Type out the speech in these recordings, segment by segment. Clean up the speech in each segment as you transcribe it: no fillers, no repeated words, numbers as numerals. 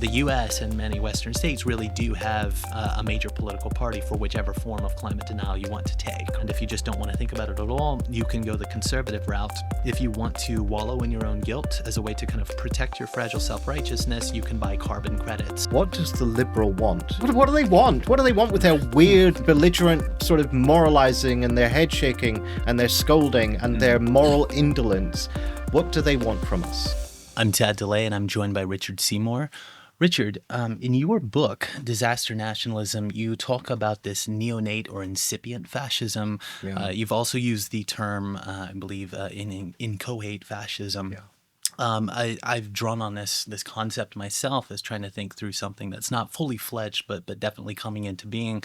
the U.S. and many Western states really do have a major political party for whichever form of climate denial you want to take. And if you just don't want to think about it at all, you can go the conservative route. If you want to wallow in your own guilt as a way to kind of protect your fragile self-righteousness, you can buy carbon credits. What does the liberal want? What do they want? What do they want with their weird, belligerent sort of moralizing and their head shaking and their scolding and their moral indolence? What do they want from us? I'm Tad DeLay, and I'm joined by Richard Seymour. Richard, in your book, Disaster Nationalism, you talk about this neonate or incipient fascism. Yeah. You've also used the term, I believe, inchoate fascism. Yeah. I've drawn on this concept myself as trying to think through something that's not fully fledged, but definitely coming into being.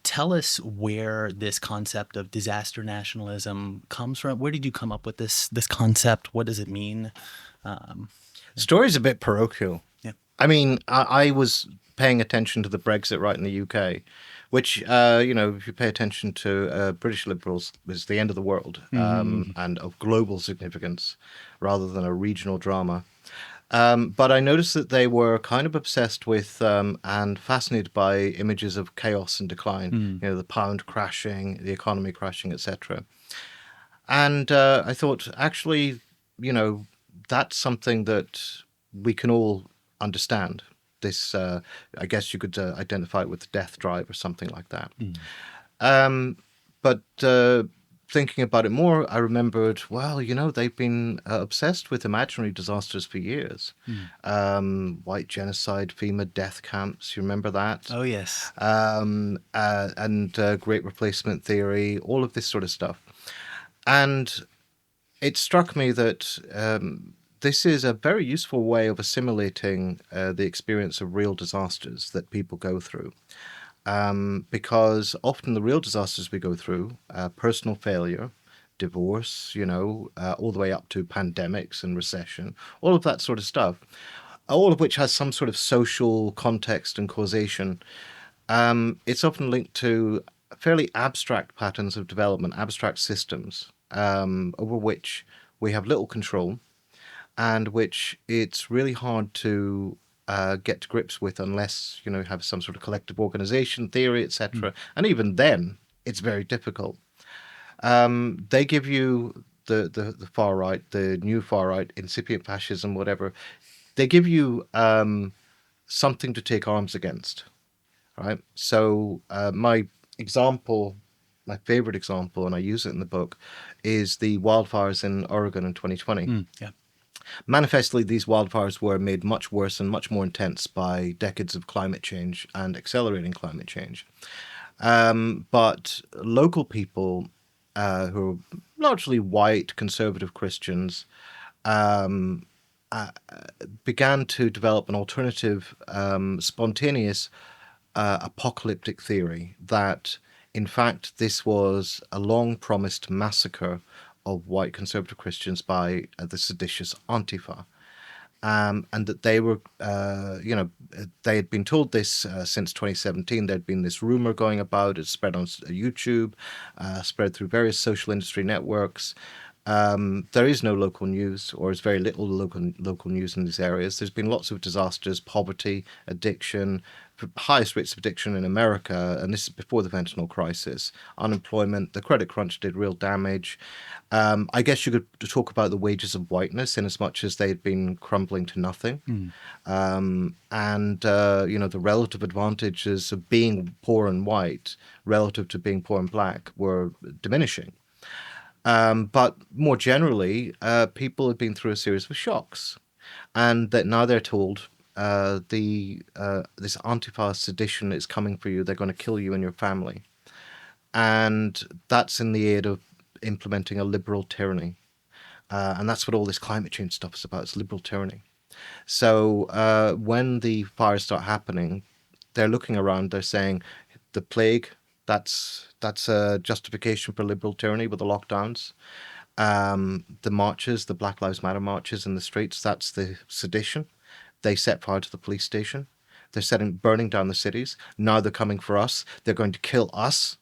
Tell us where this concept of disaster nationalism comes from. Where did you come up with this concept? What does it mean? Story's a bit parochial. Yeah. I mean, I was paying attention to the Brexit right in the UK, which, if you pay attention to British Liberals, is the end of the world and of global significance rather than a regional drama. But I noticed that they were kind of obsessed with and fascinated by images of chaos and decline, the pound crashing, the economy crashing, etc. And I thought, actually, that's something that we can all understand. This, I guess you could identify it with the death drive or something like that. But thinking about it more, I remembered, well, they've been obsessed with imaginary disasters for years. White genocide, FEMA death camps, you remember that? Oh, yes. And Great Replacement Theory, all of this sort of stuff. And it struck me that this is a very useful way of assimilating the experience of real disasters that people go through. Because often the real disasters we go through, personal failure, divorce, all the way up to pandemics and recession, all of that sort of stuff, all of which has some sort of social context and causation. It's often linked to fairly abstract patterns of development, abstract systems over which we have little control and which it's really hard to get to grips with unless you have some sort of collective organization theory, etc. And even then, it's very difficult. They give you the far right, the new far right, incipient fascism, whatever. They give you something to take arms against, right? So my favorite example, and I use it in the book, is the wildfires in Oregon in 2020. Yeah. Manifestly, these wildfires were made much worse and much more intense by decades of climate change and accelerating climate change. But local people who are largely white, conservative Christians began to develop an alternative, spontaneous apocalyptic theory that, in fact, this was a long-promised massacre of white conservative Christians by the seditious Antifa. And that they were, they had been told this since 2017. There'd been this rumor going about it, spread on YouTube, spread through various social industry networks. There is no local news, or is very little local news in these areas. There's been lots of disasters, poverty, addiction, highest rates of addiction in America, and this is before the fentanyl crisis. Unemployment, the credit crunch did real damage. I guess you could talk about the wages of whiteness in as much as they had been crumbling to nothing. The relative advantages of being poor and white relative to being poor and black were diminishing. But more generally, people have been through a series of shocks, and that now they're told this Antifa sedition is coming for you. They're going to kill you and your family, and that's in the aid of implementing a liberal tyranny, and that's what all this climate change stuff is about. It's liberal tyranny. So when the fires start happening, they're looking around. They're saying the plague. That's a justification for liberal tyranny with the lockdowns. The marches, the Black Lives Matter marches in the streets, that's the sedition. They set fire to the police station. They're burning down the cities. Now they're coming for us. They're going to kill us.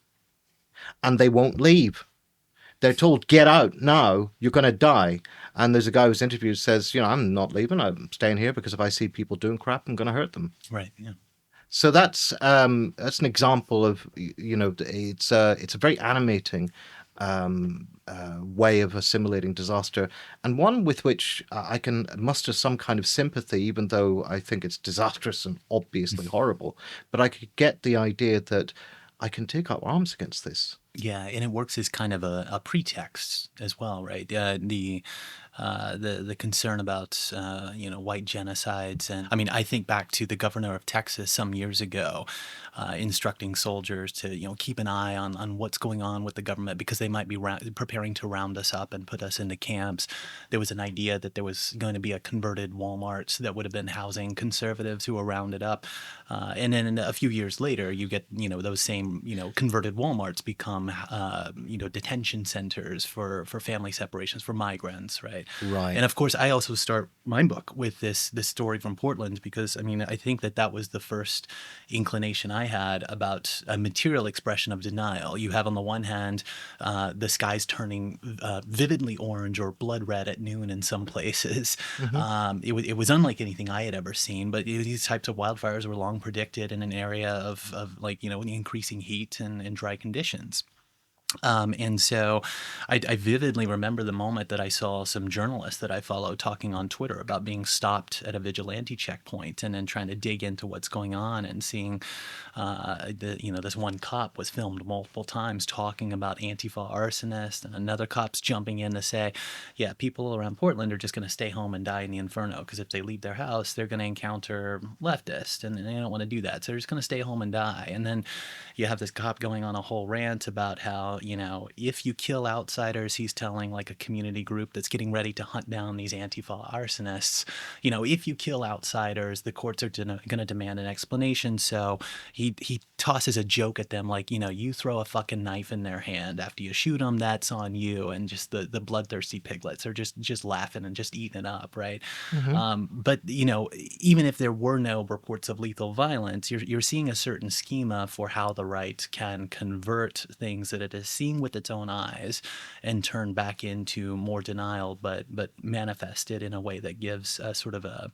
And they won't leave They're told, get out now, you're going to die. And there's a guy who's interviewed says, I'm not leaving. I'm staying here because if I see people doing crap, I'm going to hurt them. Right. Yeah. So that's an example of it's a very animating way of assimilating disaster, and one with which I can muster some kind of sympathy, even though I think it's disastrous and obviously horrible. But I could get the idea that I can take up arms against this. Yeah, and it works as kind of a pretext as well, right? The concern about white genocides, and I mean, I think back to the governor of Texas some years ago, instructing soldiers to keep an eye on what's going on with the government because they might be preparing to round us up and put us into camps. There was an idea that there was going to be a converted Walmart that would have been housing conservatives who were rounded up, and then a few years later, you get those same converted Walmarts become detention centers for family separations for migrants, right? Right. And of course, I also start my book with this story from Portland because I mean I think that was the first inclination I had about a material expression of denial. You have on the one hand the skies turning vividly orange or blood red at noon in some places. It was unlike anything I had ever seen. But these types of wildfires were long predicted in an area of increasing heat and dry conditions. And so I vividly remember the moment that I saw some journalists that I follow talking on Twitter about being stopped at a vigilante checkpoint and then trying to dig into what's going on and seeing this one cop was filmed multiple times talking about Antifa arsonists, and another cop's jumping in to say, yeah, people around Portland are just going to stay home and die in the inferno because if they leave their house, they're going to encounter leftists and they don't want to do that. So they're just going to stay home and die. And then you have this cop going on a whole rant about how, if you kill outsiders, he's telling like a community group that's getting ready to hunt down these Antifa arsonists, if you kill outsiders, the courts are going to demand an explanation. So he tosses a joke at them like, you throw a fucking knife in their hand after you shoot them, that's on you. And just the bloodthirsty piglets are just laughing and just eating it up, right? But, even if there were no reports of lethal violence, you're seeing a certain schema for how the right can convert things that it has seen with its own eyes and turn back into more denial, but manifested in a way that gives a sort of a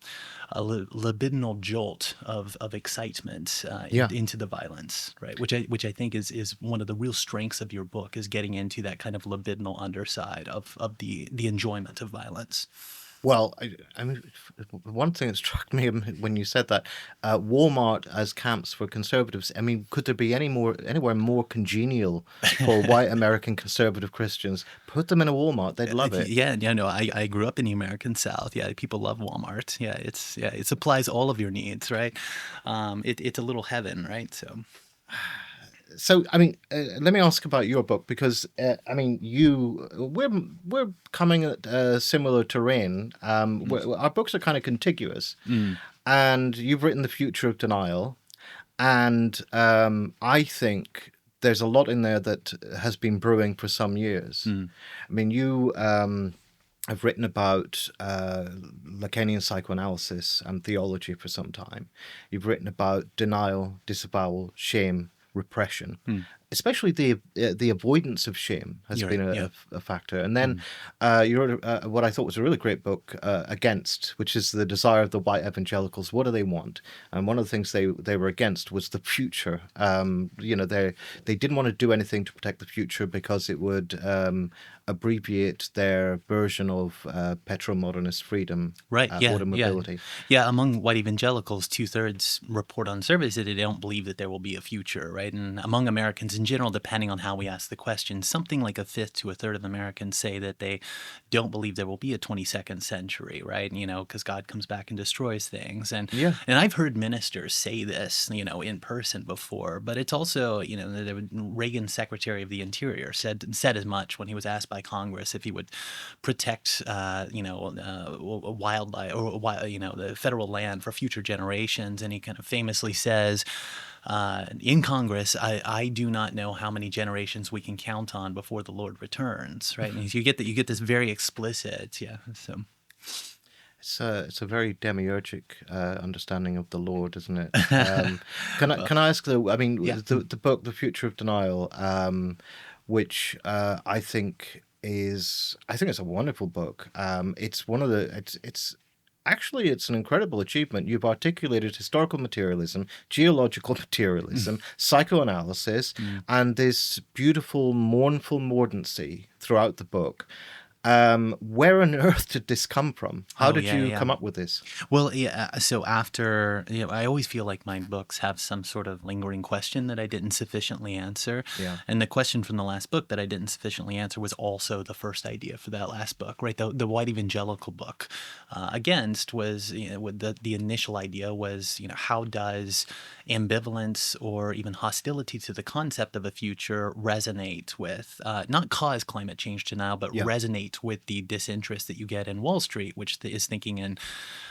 libidinal jolt of excitement into the violence, right? Which I think is one of the real strengths of your book, is getting into that kind of libidinal underside of the enjoyment of violence. Well, I mean, one thing that struck me when you said that, Walmart as camps for conservatives. I mean, could there be anywhere more congenial for white American conservative Christians? Put them in a Walmart; they'd love it. Yeah, no, I grew up in the American South. Yeah, people love Walmart. Yeah, it supplies all of your needs, right? It's a little heaven, right? So, I mean, let me ask about your book because, I mean, we're coming at similar terrain. Our books are kind of contiguous, and you've written The Future of Denial, and I think there's a lot in there that has been brewing for some years. I mean, you have written about Lacanian psychoanalysis and theology for some time. You've written about denial, disavowal, shame, repression, especially the avoidance of shame has been a factor. And then you wrote what I thought was a really great book, Against, which is the desire of the white evangelicals. What do they want? And one of the things they were against was the future. They didn't want to do anything to protect the future because it would abbreviate their version of petromodernist freedom, right? Order mobility. Yeah. Among white evangelicals, 2/3 report on surveys that they don't believe that there will be a future, right? And among Americans in general, depending on how we ask the question, something like 1/5 to 1/3 of Americans say that they don't believe there will be a 22nd century, right? Because God comes back and destroys things. And I've heard ministers say this, in person before, but it's also, Reagan's Secretary of the Interior said as much when he was asked by Congress if he would protect, wildlife or the federal land for future generations, and he kind of famously says, in Congress, I do not know how many generations we can count on before the Lord returns, right? And you get this very explicit, so. It's a very demiurgic understanding of the Lord, isn't it? Can I ask though? I mean, the book, The Future of Denial. which I think it's a wonderful book. It's one of the it's actually it's an incredible achievement. You've articulated historical materialism, geological materialism, psychoanalysis, and this beautiful, mournful mordancy throughout the book. Where on earth did this come from? How Oh did yeah, you yeah. come up with this? Well, yeah. So after, I always feel like my books have some sort of lingering question that I didn't sufficiently answer. Yeah. And the question from the last book that I didn't sufficiently answer was also the first idea for that last book, right? The white evangelical book. Against was, with the initial idea was, how does ambivalence or even hostility to the concept of a future resonate with, not cause climate change denial, but Yeah. resonate with the disinterest that you get in Wall Street, which is thinking in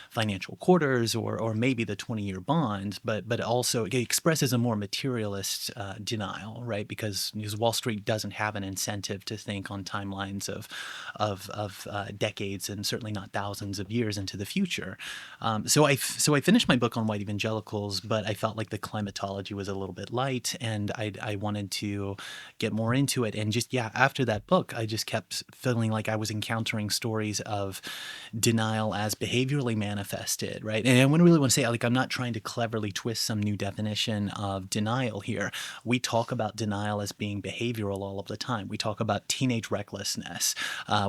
financial quarters or maybe the 20-year bond, but also it expresses a more materialist denial, right? Because Wall Street doesn't have an incentive to think on timelines of decades and certainly not thousands of years into the future. So I finished my book on white evangelicals, but I felt like the climatology was a little bit light, and I wanted to get more into it. And just after that book, I just kept feeling like I was encountering stories of denial as behaviorally manifested, right? And I wouldn't really want to say, like, I'm not trying to cleverly twist some new definition of denial here. We talk about denial as being behavioral all of the time. We talk about teenage recklessness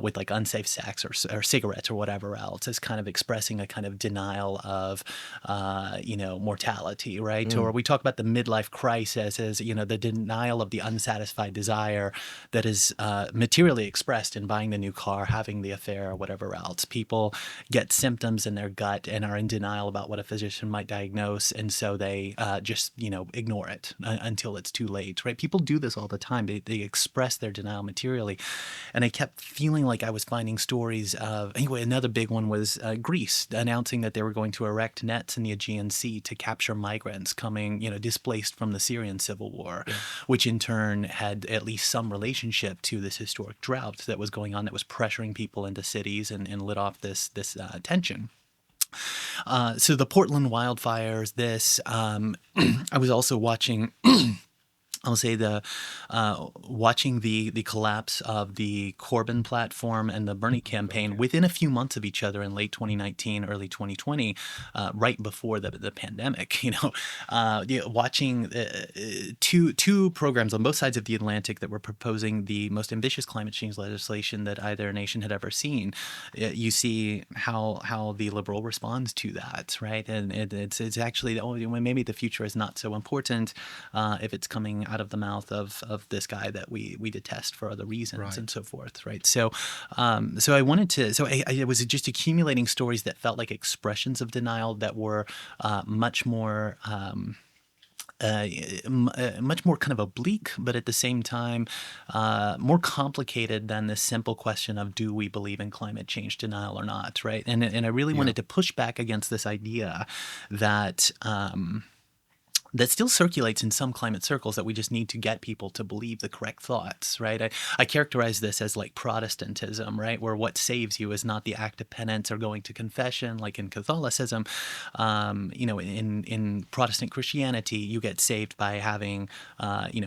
with like unsafe sex or cigarettes or whatever else as kind of expressing a kind of denial of, mortality, right? Or we talk about the midlife crisis as, the denial of the unsatisfied desire that is materially expressed in buying the new car, having the affair, or whatever else. People get symptoms in their gut and are in denial about what a physician might diagnose, and so they just ignore it until it's too late, right? People do this all the time. They express their denial materially, and I kept feeling like I was finding stories of, anyway, another big one was Greece announcing that they were going to erect nets in the Aegean Sea to capture migrants coming, displaced from the Syrian civil war, which in turn had at least some relationship to this historic drought that was going on, that was pressuring people into cities and lit off this tension. So the Portland wildfires, I was also watching I'll say watching the collapse of the Corbyn platform and the Bernie campaign within a few months of each other in late 2019, early 2020, right before the pandemic. Watching two programs on both sides of the Atlantic that were proposing the most ambitious climate change legislation that either nation had ever seen. You see how the liberal responds to that, right? And it's actually maybe the future is not so important if it's coming out of the mouth of this guy that we detest for other reasons, and so forth, right? So I wanted to, I was just accumulating stories that felt like expressions of denial that were much more much more kind of oblique, but at the same time more complicated than this simple question of, do we believe in climate change denial or not, right? And I really wanted to push back against this idea that that still circulates in some climate circles, that we just need to get people to believe the correct thoughts, right? I characterize this as like Protestantism, right? Where what saves you is not the act of penance or going to confession, like in Catholicism. In Protestant Christianity, you get saved by having,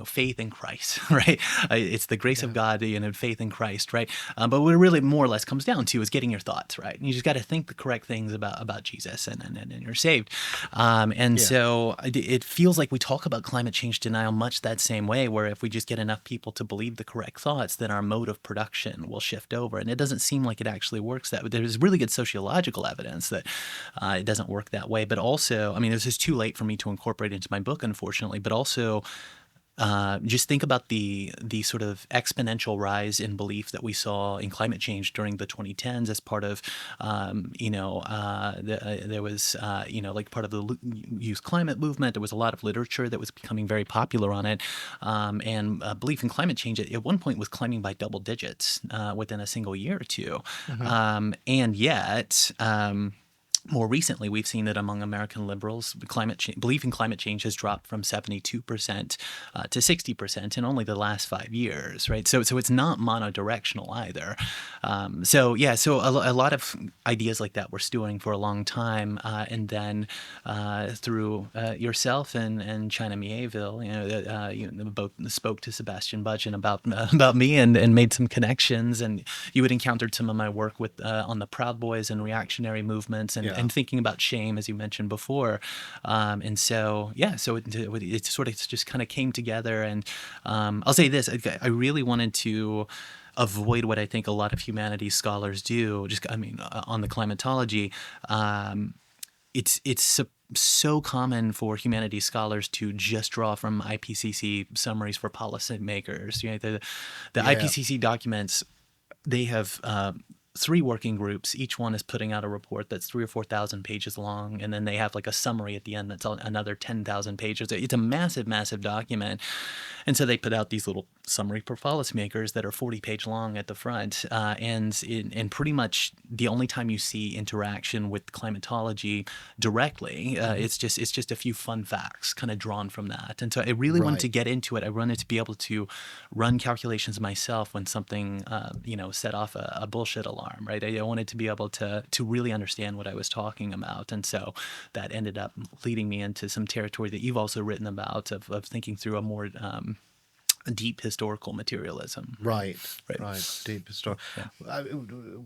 faith in Christ, right? It's the grace of God, faith in Christ, right? But what it really more or less comes down to is getting your thoughts right. And you just got to think the correct things about Jesus, and you're saved. So it feels like we talk about climate change denial much that same way, where if we just get enough people to believe the correct thoughts, then our mode of production will shift over. And it doesn't seem like it actually works that way. There's really good sociological evidence that it doesn't work that way. But also, this is too late for me to incorporate into my book, unfortunately, but also just think about the sort of exponential rise in belief that we saw in climate change during the 2010s as part of, there was, like part of the youth climate movement. There was a lot of literature that was becoming very popular on it. And belief in climate change at one point was climbing by double digits within a single year or two. And yet, more recently, we've seen that among American liberals, belief in climate change has dropped from 72% to 60% in only the last 5 years, right? So it's not monodirectional either. So a lot of ideas like that were stewing for a long time, and then through yourself and China Mieville, you both spoke to Sebastian Budgen about me and made some connections, and you had encountered some of my work with on the Proud Boys and reactionary movements, and thinking about shame, as you mentioned before. It sort of just kind of came together. And I'll say this, I really wanted to avoid what I think a lot of humanities scholars do, on the climatology. It's so common for humanities scholars to just draw from IPCC summaries for policymakers. The IPCC documents, they have 3 working groups. Each one is putting out a report that's 3,000 or 4,000 pages long, and then they have like a summary at the end that's another 10,000 pages. It's a massive, massive document, and so they put out these little summary for policymakers that are 40-page long at the front, and pretty much the only time you see interaction with climatology directly, it's just a few fun facts kind of drawn from that. And so I really wanted to get into it. I wanted to be able to run calculations myself when something set off a bullshit alarm, right? I wanted to be able to really understand what I was talking about, and so that ended up leading me into some territory that you've also written about of thinking through a more deep historical materialism. Right. Deep historical. Yeah.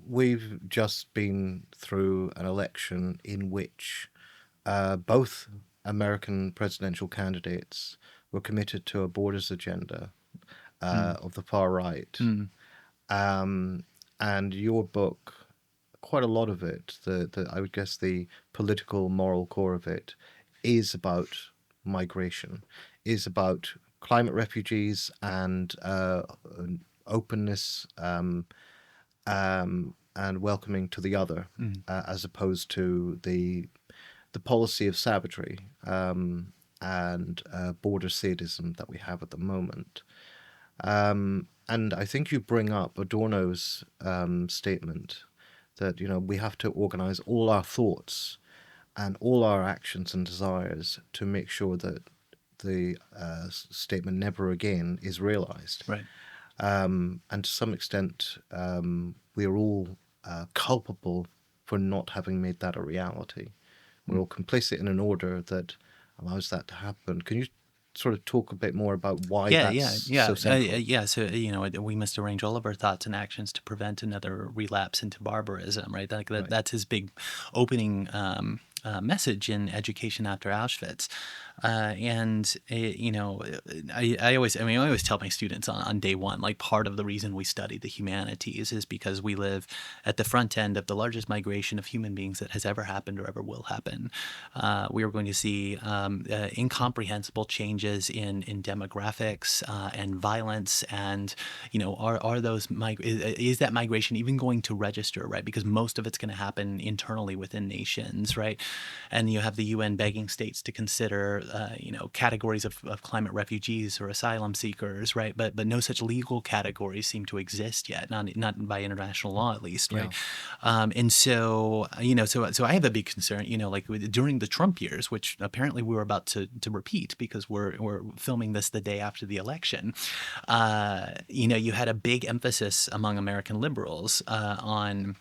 We've just been through an election in which both American presidential candidates were committed to a borders agenda of the far right. And your book, quite a lot of it, I would guess the political, moral core of it, is about migration, is about climate refugees and openness and welcoming to the other, as opposed to the policy of savagery and border sadism that we have at the moment. And I think you bring up Adorno's statement that we have to organize all our thoughts and all our actions and desires to make sure that the statement "never again" is realized. Right. And to some extent, we are all culpable for not having made that a reality. We're all complicit in an order that allows that to happen. Can you sort of talk a bit more about why that's so central? So we must arrange all of our thoughts and actions to prevent another relapse into barbarism, right? That's his big opening message in Education After Auschwitz. I always tell my students on day one, like, part of the reason we study the humanities is because we live at the front end of the largest migration of human beings that has ever happened or ever will happen. We are going to see incomprehensible changes in demographics and violence, and are those is that migration even going to register, right? Because most of it's going to happen internally within nations, right? And you have the UN begging states to consider categories of climate refugees or asylum seekers, right? But no such legal categories seem to exist yet, not by international law at least, right? And so so I have a big concern, like during the Trump years, which apparently we were about to repeat because we're filming this the day after the election. You had a big emphasis among American liberals on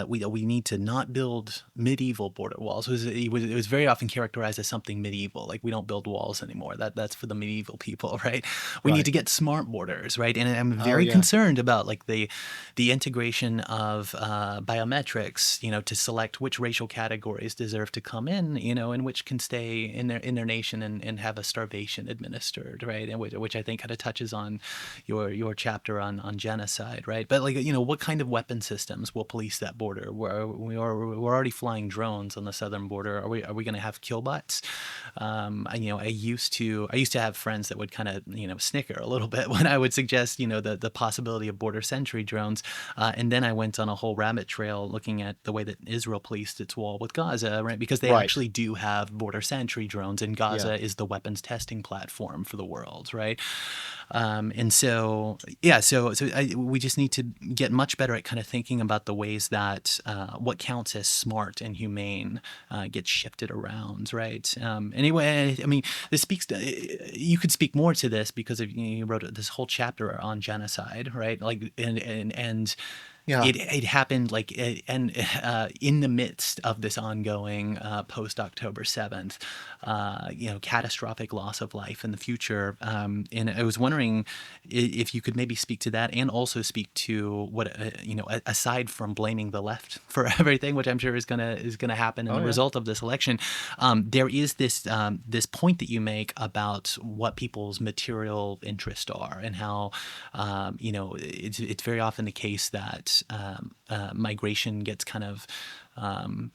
we need to not build medieval border walls. It was very often characterized as something medieval, like we don't build walls anymore. That's for the medieval people, right? We need to get smart borders, right? And I'm very concerned about like the integration of biometrics, to select which racial categories deserve to come in, and which can stay in their nation and have a starvation administered, right? And which I think kind of touches on your chapter on genocide, right? But what kind of weapon systems will police that border? We're already flying drones on the southern border. Are we going to have killbots? I used to have friends that would kind of snicker a little bit when I would suggest the possibility of border sentry drones, and then I went on a whole rabbit trail looking at the way that Israel policed its wall with Gaza, right? Because they actually do have border sentry drones, and Gaza is the weapons testing platform for the world, right? We just need to get much better at kind of thinking about the ways that what counts as smart and humane gets shifted around, right? Anyway, I mean, this speaks to, you could speak more to this because of, you wrote this whole chapter on genocide, right? Like, and Yeah. it happened like and in the midst of this ongoing post October 7th, catastrophic loss of life in the future. And I was wondering if you could maybe speak to that, and also speak to what aside from blaming the left for everything, which I'm sure is gonna happen in the Yeah. result of this election. There is this point that you make about what people's material interests are, and how it's very often the case that migration gets kind of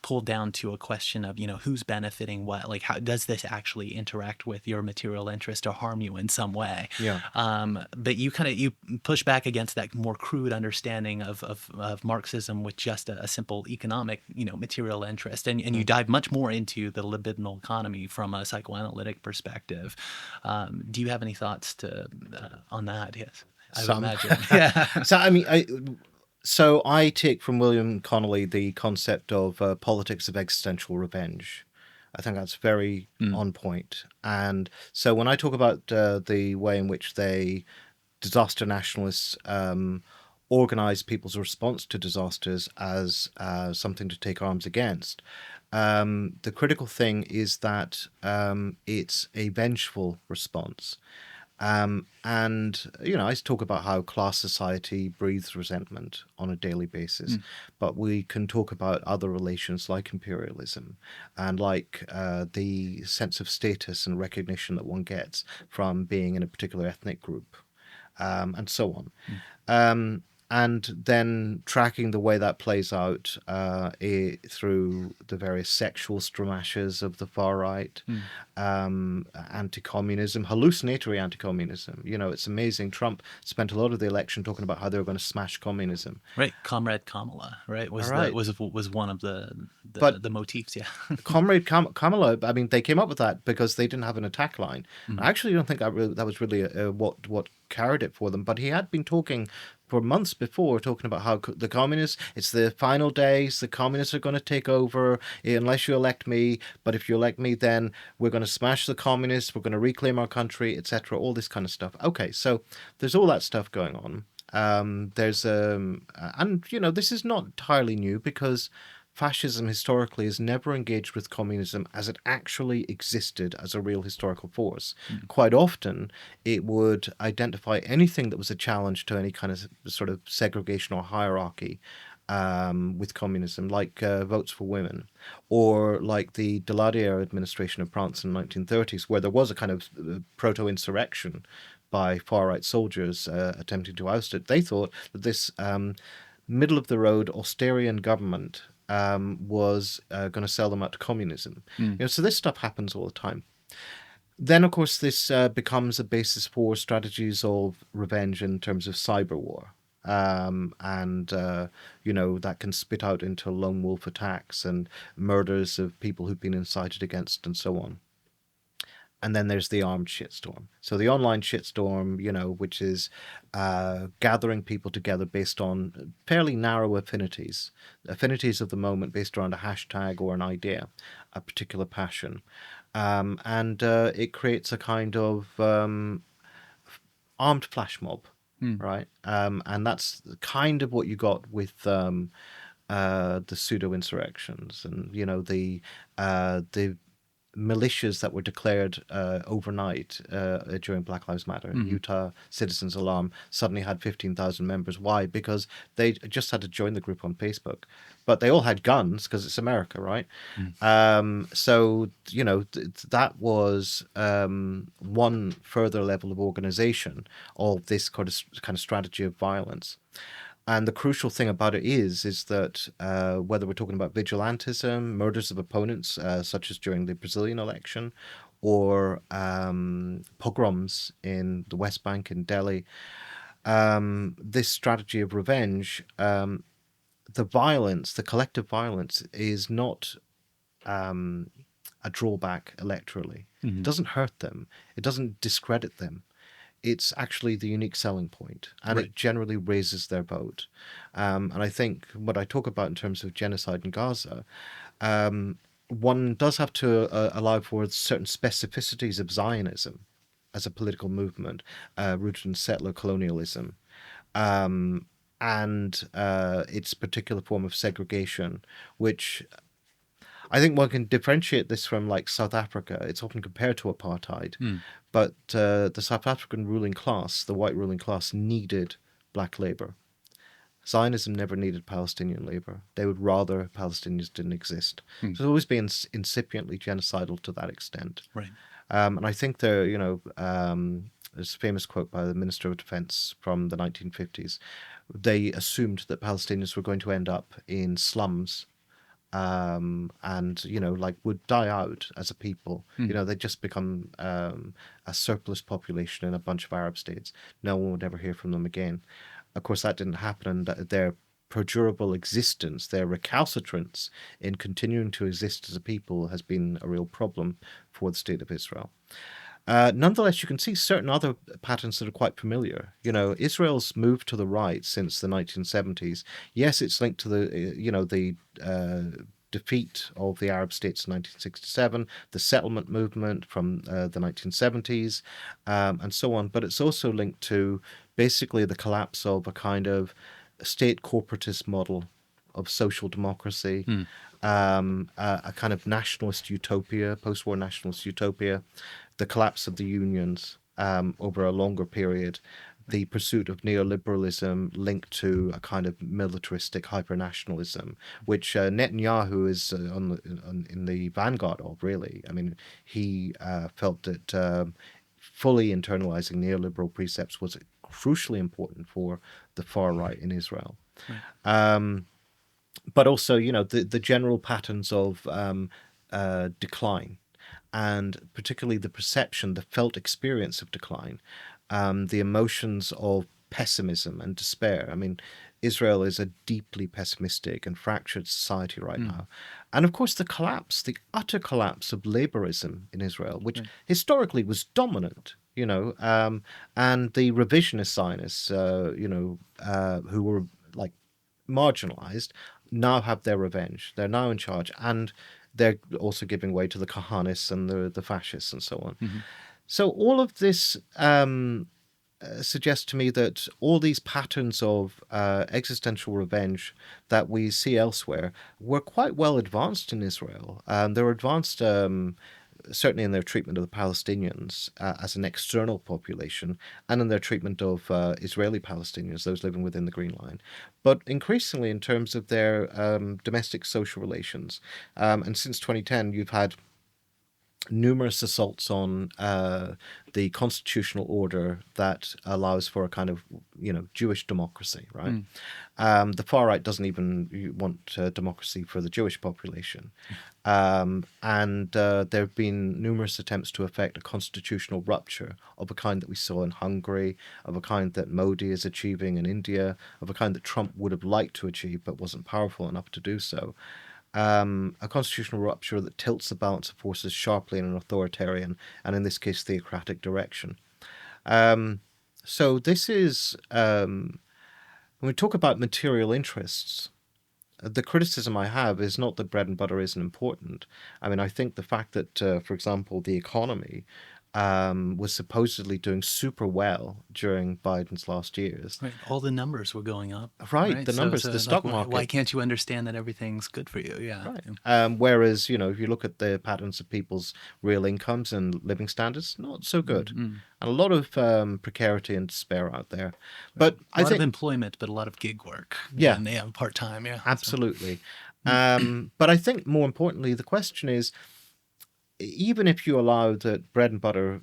pulled down to a question of who's benefiting what, like how does this actually interact with your material interest or harm you in some way. Yeah. But you push back against that more crude understanding of Marxism with just a simple economic material interest, and you dive much more into the libidinal economy from a psychoanalytic perspective. Do you have any thoughts on that? Yes, I would imagine. Yeah. So I mean, I take from William Connolly the concept of politics of existential revenge. I think that's very on point. And so when I talk about the way in which disaster nationalists organize people's response to disasters as something to take arms against, the critical thing is that it's a vengeful response. And I talk about how class society breathes resentment on a daily basis, but we can talk about other relations like imperialism and like the sense of status and recognition that one gets from being in a particular ethnic group, and so on. And then tracking the way that plays out through the various sexual stramaches of the far right, anti-communism, hallucinatory anti-communism. It's amazing. Trump spent a lot of the election talking about how they were going to smash communism. Right, Comrade Kamala, right, was one of the motifs. Yeah. Comrade Kamala, I mean, they came up with that because they didn't have an attack line. I actually don't think that was really what carried it for them. But he had been talking for months before, talking about how the communists, it's the final days, the communists are going to take over unless you elect me. But if you elect me, then we're going to smash the communists, we're going to reclaim our country, etc. All this kind of stuff. Okay, so there's all that stuff going on. This is not entirely new because fascism historically has never engaged with communism as it actually existed as a real historical force. Quite often, it would identify anything that was a challenge to any kind of sort of segregation or hierarchy with communism, like votes for women, or like the Daladier administration of France in the 1930s, where there was a kind of proto-insurrection by far-right soldiers attempting to oust it. They thought that this middle-of-the-road Austerian government was going to sell them out to communism. So this stuff happens all the time. Then, of course, this becomes a basis for strategies of revenge in terms of cyber war. That can spit out into lone wolf attacks and murders of people who've been incited against and so on. And then there's the armed shitstorm. So the online shitstorm, which is gathering people together based on fairly narrow affinities of the moment based around a hashtag or an idea, a particular passion. And it creates a kind of armed flash mob, right? And that's kind of what you got with the pseudo-insurrections and, the militias that were declared overnight during Black Lives Matter. Utah Citizens Alarm suddenly had 15,000 members. Why? Because they just had to join the group on Facebook. But they all had guns because it's America, right? So, that was one further level of organization of this kind of strategy of violence. And the crucial thing about it is that whether we're talking about vigilantism, murders of opponents, such as during the Brazilian election, or pogroms in the West Bank in Delhi, this strategy of revenge, the violence, the collective violence, is not a drawback electorally. It doesn't hurt them. It doesn't discredit them. it's actually the unique selling point, and Right. it generally raises their vote. And I think what I talk about in terms of genocide in Gaza, um, one does have to allow for certain specificities of Zionism as a political movement rooted in settler colonialism, um, and its particular form of segregation, which I think one can differentiate this from like South Africa. It's often compared to apartheid, Mm. but the South African ruling class, the white ruling class, needed black labor. Zionism never needed Palestinian labor. They would rather Palestinians didn't exist. Mm. So it's always been incipiently genocidal to that extent. Right. And I think there, there's a famous quote by the Minister of Defense from the 1950s. They assumed that Palestinians were going to end up in slums, and like would die out as a people. Mm. They'd just become a surplus population in a bunch of Arab states. No one would ever hear from them again. Of course, that didn't happen, and their perdurable existence, their recalcitrance in continuing to exist as a people, has been a real problem for the state of Israel. Nonetheless, you can see certain other patterns that are quite familiar. Israel's move to the right since the 1970s. Yes, it's linked to the defeat of the Arab states in 1967, the settlement movement from the 1970s, and so on. But it's also linked to basically the collapse of a kind of state corporatist model of social democracy, Mm. a kind of nationalist utopia, post-war nationalist utopia, the collapse of the unions over a longer period, the pursuit of neoliberalism linked to a kind of militaristic hyper-nationalism, which Netanyahu is in the vanguard of, really. I mean, he felt that fully internalizing neoliberal precepts was crucially important for the far right in Israel. Right. But also, the general patterns of decline, and particularly the perception, the felt experience of decline, the emotions of pessimism and despair. I mean, Israel is a deeply pessimistic and fractured society right now. And of course, the utter collapse of laborism in Israel, which Right. historically was dominant, and the revisionist Zionists, who were like marginalized, now have their revenge. They're now in charge, and they're also giving way to the Kahanists and the fascists and so on. Mm-hmm. So all of this suggests to me that all these patterns of existential revenge that we see elsewhere were quite well advanced in Israel. They were advanced certainly in their treatment of the Palestinians as an external population, and in their treatment of Israeli Palestinians, those living within the Green Line, but increasingly in terms of their domestic social relations. And since 2010, you've had numerous assaults on the constitutional order that allows for a kind of Jewish democracy, right? The far right doesn't even want democracy for the Jewish population, and there have been numerous attempts to effect a constitutional rupture of a kind that we saw in Hungary, of a kind that Modi is achieving in India, of a kind that Trump would have liked to achieve but wasn't powerful enough to do so. A constitutional rupture that tilts the balance of forces sharply in an authoritarian, and in this case, theocratic direction. So this is, when we talk about material interests, the criticism I have is not that bread and butter isn't important. I mean, I think the fact that, for example, the economy was supposedly doing super well during Biden's last years. Right. All the numbers were going up. Right, the numbers, the stock why market. can't you understand that everything's good for you? Yeah. Right. Yeah. Whereas, if you look at the patterns of people's real incomes and living standards, not so good. Mm. And a lot of precarity and despair out there. Right. But A lot I think, of employment, but a lot of gig work. Yeah. And yeah, part time. Yeah. Absolutely. But I think more importantly, the question is, even if you allow that bread and butter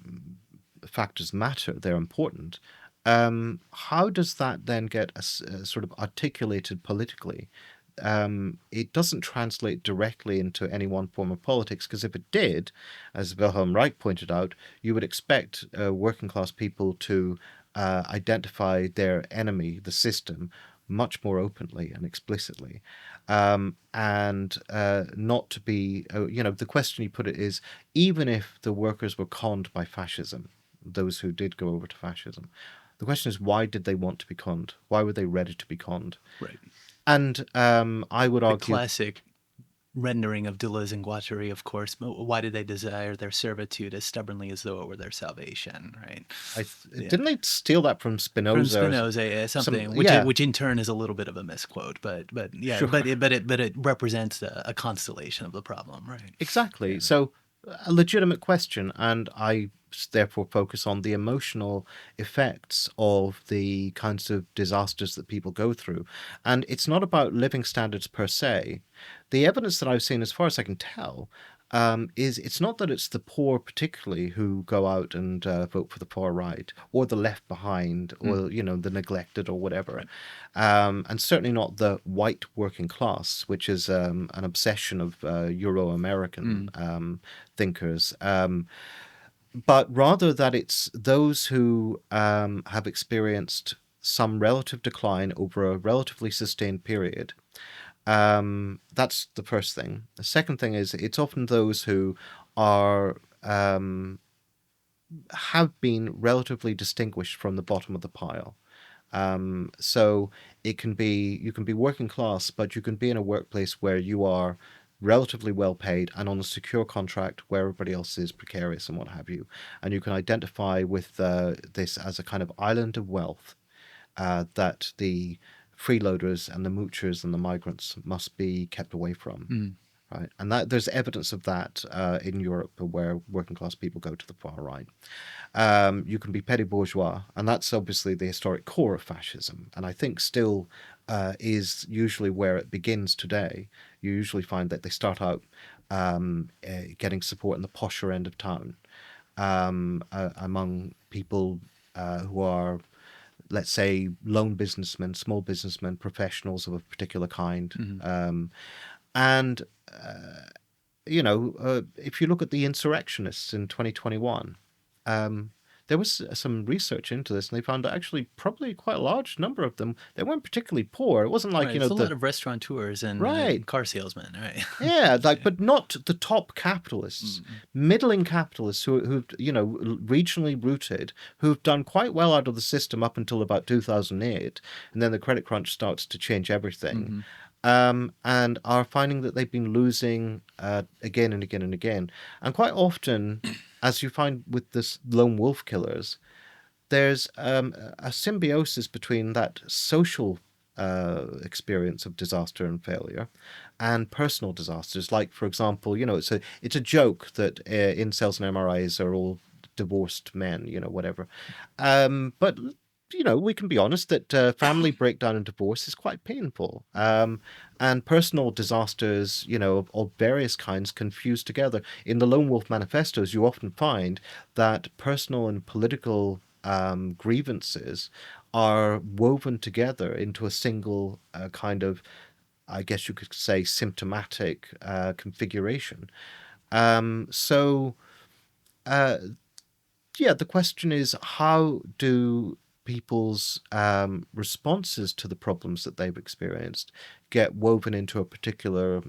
factors matter, they're important, how does that then get sort of articulated politically? It doesn't translate directly into any one form of politics, because if it did, as Wilhelm Reich pointed out, you would expect working class people to identify their enemy, the system, much more openly and explicitly, and not to be, the question you put it is, even if the workers were conned by fascism, those who did go over to fascism. The question is, why did they want to be conned? Why were they ready to be conned? Right. And I would The argue, classic rendering of Deleuze and Guattari, of course. Why did they desire their servitude as stubbornly as though it were their salvation? Right. Yeah. didn't they steal that from From Spinoza? Spinoza, yeah, something Yeah, which in turn is a little bit of a misquote, but yeah, sure. but it represents a constellation of the problem, right? Exactly. Yeah. So, a legitimate question, and I therefore focus on the emotional effects of the kinds of disasters that people go through. And it's not about living standards per se. The evidence that I've seen, as far as I can tell, is it's not that it's the poor particularly who go out and vote for the far right, or the left behind, or the neglected, or whatever, Right. and certainly not the white working class, which is an obsession of Euro-American thinkers. But rather that it's those who have experienced some relative decline over a relatively sustained period. That's the first thing. The second thing is it's often those who are have been relatively distinguished from the bottom of the pile. So you can be working class, but you can be in a workplace where you are relatively well paid and on a secure contract where everybody else is precarious and what have you. And you can identify with this as a kind of island of wealth that the freeloaders and the moochers and the migrants must be kept away from. Right, and that there's evidence of that in Europe, where working class people go to the far right. You can be petty bourgeois, and that's obviously the historic core of fascism, and I think still is usually where it begins today. You usually find that they start out getting support in the posher end of town, among people who are, let's say, lone businessmen, small businessmen, professionals of a particular kind. And if you look at the insurrectionists in 2021, there was some research into this, and they found that actually probably quite a large number of them, they weren't particularly poor. It wasn't like, Right. It's a lot of restaurateurs and right. car salesmen, right? Yeah, but not the top capitalists, middling capitalists who've regionally rooted, who've done quite well out of the system up until about 2008, and then the credit crunch starts to change everything. And are finding that they've been losing again and again and again. And quite often, as you find with this lone wolf killers, there's a symbiosis between that social experience of disaster and failure and personal disasters. Like, for example, it's a joke that incels and MRIs are all divorced men, whatever. But we can be honest that family breakdown and divorce is quite painful. And personal disasters, of various kinds can fuse together. In the Lone Wolf manifestos, you often find that personal and political grievances are woven together into a single kind of, I guess you could say, symptomatic configuration. So, the question is, how do people's responses to the problems that they've experienced get woven into a particular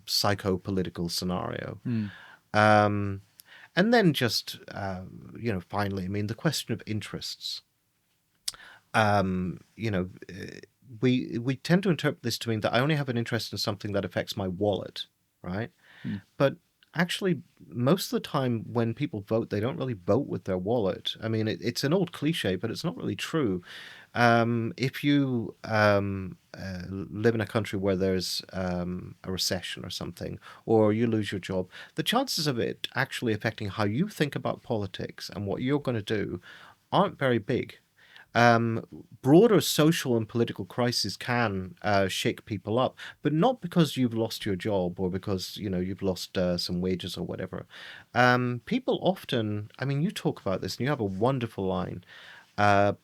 psycho-political scenario? And then just, finally, I mean, the question of interests. We tend to interpret this to mean that I only have an interest in something that affects my wallet, right? But actually, most of the time when people vote, they don't really vote with their wallet. I mean, it's an old cliche, but it's not really true. If you live in a country where there's a recession or something, or you lose your job, the chances of it actually affecting how you think about politics and what you're going to do aren't very big. Broader social and political crises can shake people up, but not because you've lost your job or because you've lost some wages or whatever. People often, I mean, you talk about this and you have a wonderful line.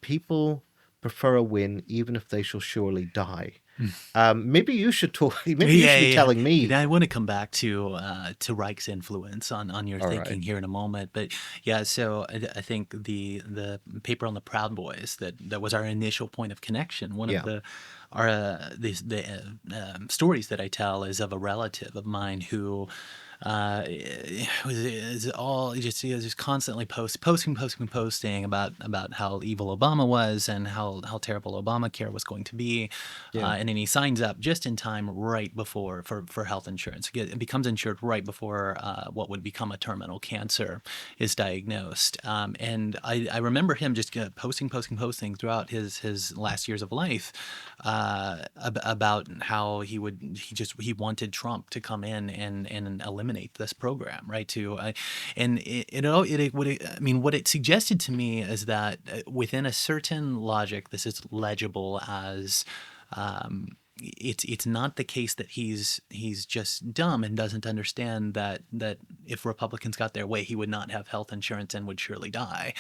People prefer a win even if they shall surely die. Maybe you should talk. Maybe you should be telling me. I want to come back to Reich's influence on your All thinking right. here in a moment, but yeah. So I think the paper on the Proud Boys that was our initial point of connection. One of the stories that I tell is of a relative of mine who Is all just constantly posting about how evil Obama was and how terrible Obamacare was going to be, Yeah. and then he signs up just in time right before for health insurance. It becomes insured right before what would become a terminal cancer is diagnosed. And I remember him just posting throughout his last years of life about how he wanted Trump to come in and eliminate this program, right? And I mean, what it suggested to me is that within a certain logic, this is legible as it's not the case that he's just dumb and doesn't understand that if Republicans got their way, he would not have health insurance and would surely die.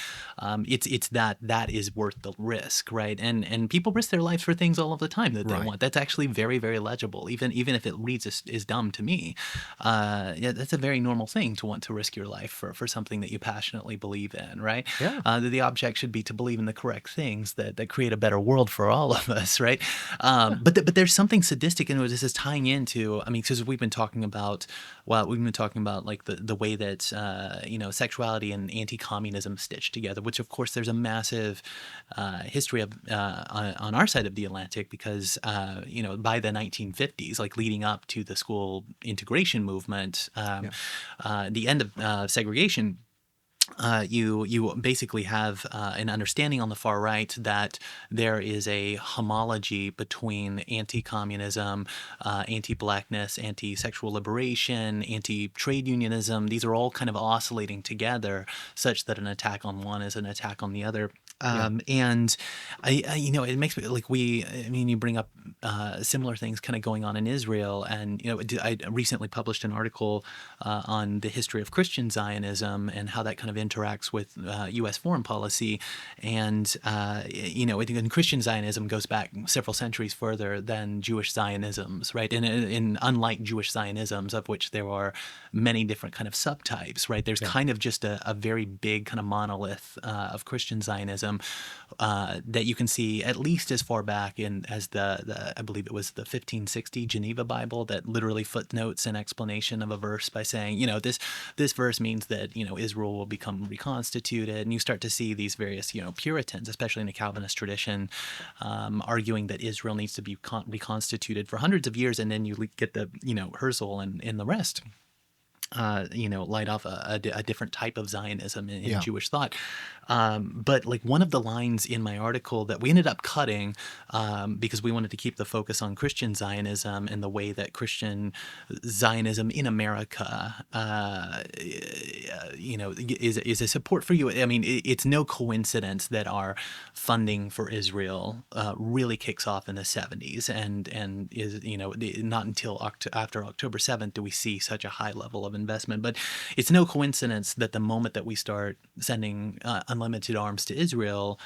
It's that is worth the risk, right? And people risk their lives for things all of the time that they Right. want. That's actually very, very legible, even if it reads as dumb to me. Yeah, that's a very normal thing to want to risk your life for something that you passionately believe in, right? Yeah. The object should be to believe in the correct things that create a better world for all of us, right? Yeah. But there's something sadistic in what this is tying into. I mean, because we've been talking about, like the way that sexuality and anti-communism stitched together, which of course there's a massive history of on our side of the Atlantic, because by the 1950s, like leading up to the school integration movement, Yeah. the end of segregation. You basically have an understanding on the far right that there is a homology between anti-communism, anti-blackness, anti-sexual liberation, anti-trade unionism. These are all kind of oscillating together, such that an attack on one is an attack on the other. Yeah. And it makes me like you bring up similar things kind of going on in Israel. And, I recently published an article on the history of Christian Zionism and how that kind of interacts with U.S. foreign policy. And, and Christian Zionism goes back several centuries further than Jewish Zionisms, right? And unlike Jewish Zionisms, of which there are many different kind of subtypes, right? There's Yeah. kind of just a very big kind of monolith of Christian Zionism that you can see at least as far back as I believe it was the 1560 Geneva Bible that literally footnotes an explanation of a verse by saying, this verse means that, Israel will become reconstituted. And you start to see these various, Puritans, especially in the Calvinist tradition, arguing that Israel needs to be reconstituted for hundreds of years. And then you get the, Herzl and the rest. Light off a different type of Zionism in Yeah. Jewish thought. But like one of the lines in my article that we ended up cutting because we wanted to keep the focus on Christian Zionism and the way that Christian Zionism in America, is a support for you. I mean, it's no coincidence that our funding for Israel really kicks off in the 70s and is, not until after October 7th do we see such a high level of investment. But it's no coincidence that the moment that we start sending unlimited arms to Israel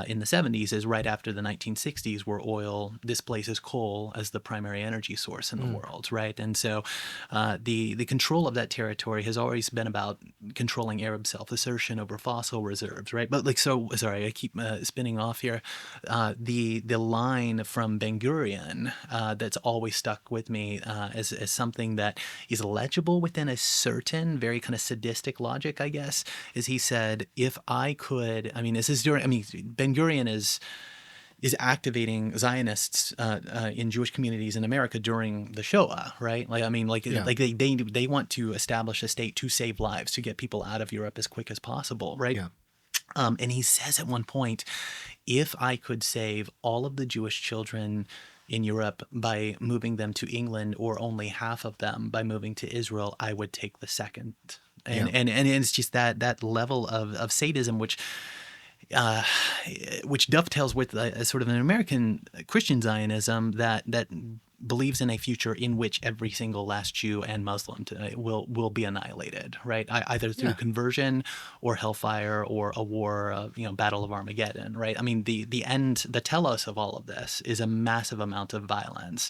in the 70s is right after the 1960s, where oil displaces coal as the primary energy source in the world, right? And so the control of that territory has always been about controlling Arab self-assertion over fossil reserves, right? But sorry, I keep spinning off here. The line from Ben Gurion that's always stuck with me as something that is legible within a certain very kind of sadistic logic, I guess, is he said, if I could, I mean, this is during, I mean, Ben Gurion is activating Zionists in Jewish communities in America during the Shoah, right? Like, I mean, Yeah. like they want to establish a state to save lives, to get people out of Europe as quick as possible, right? Yeah. And he says at one point, if I could save all of the Jewish children in Europe by moving them to England, or only half of them by moving to Israel, I would take the second. And Yeah. and it's just that level of sadism, which dovetails with a sort of an American Christian Zionism that believes in a future in which every single last Jew and Muslim will be annihilated, right? Either through Yeah. conversion or hellfire or a war, Battle of Armageddon, right? I mean, the end, the telos of all of this is a massive amount of violence.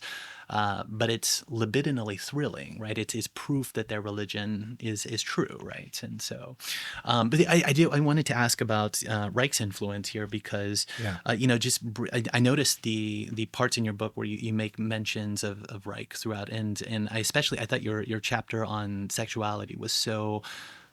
but it's libidinally thrilling, right? It's proof that their religion is true, right? And so, but I wanted to ask about Reich's influence here because, Yeah. I noticed the parts in your book where you make mentions of Reich throughout, and I thought your chapter on sexuality was so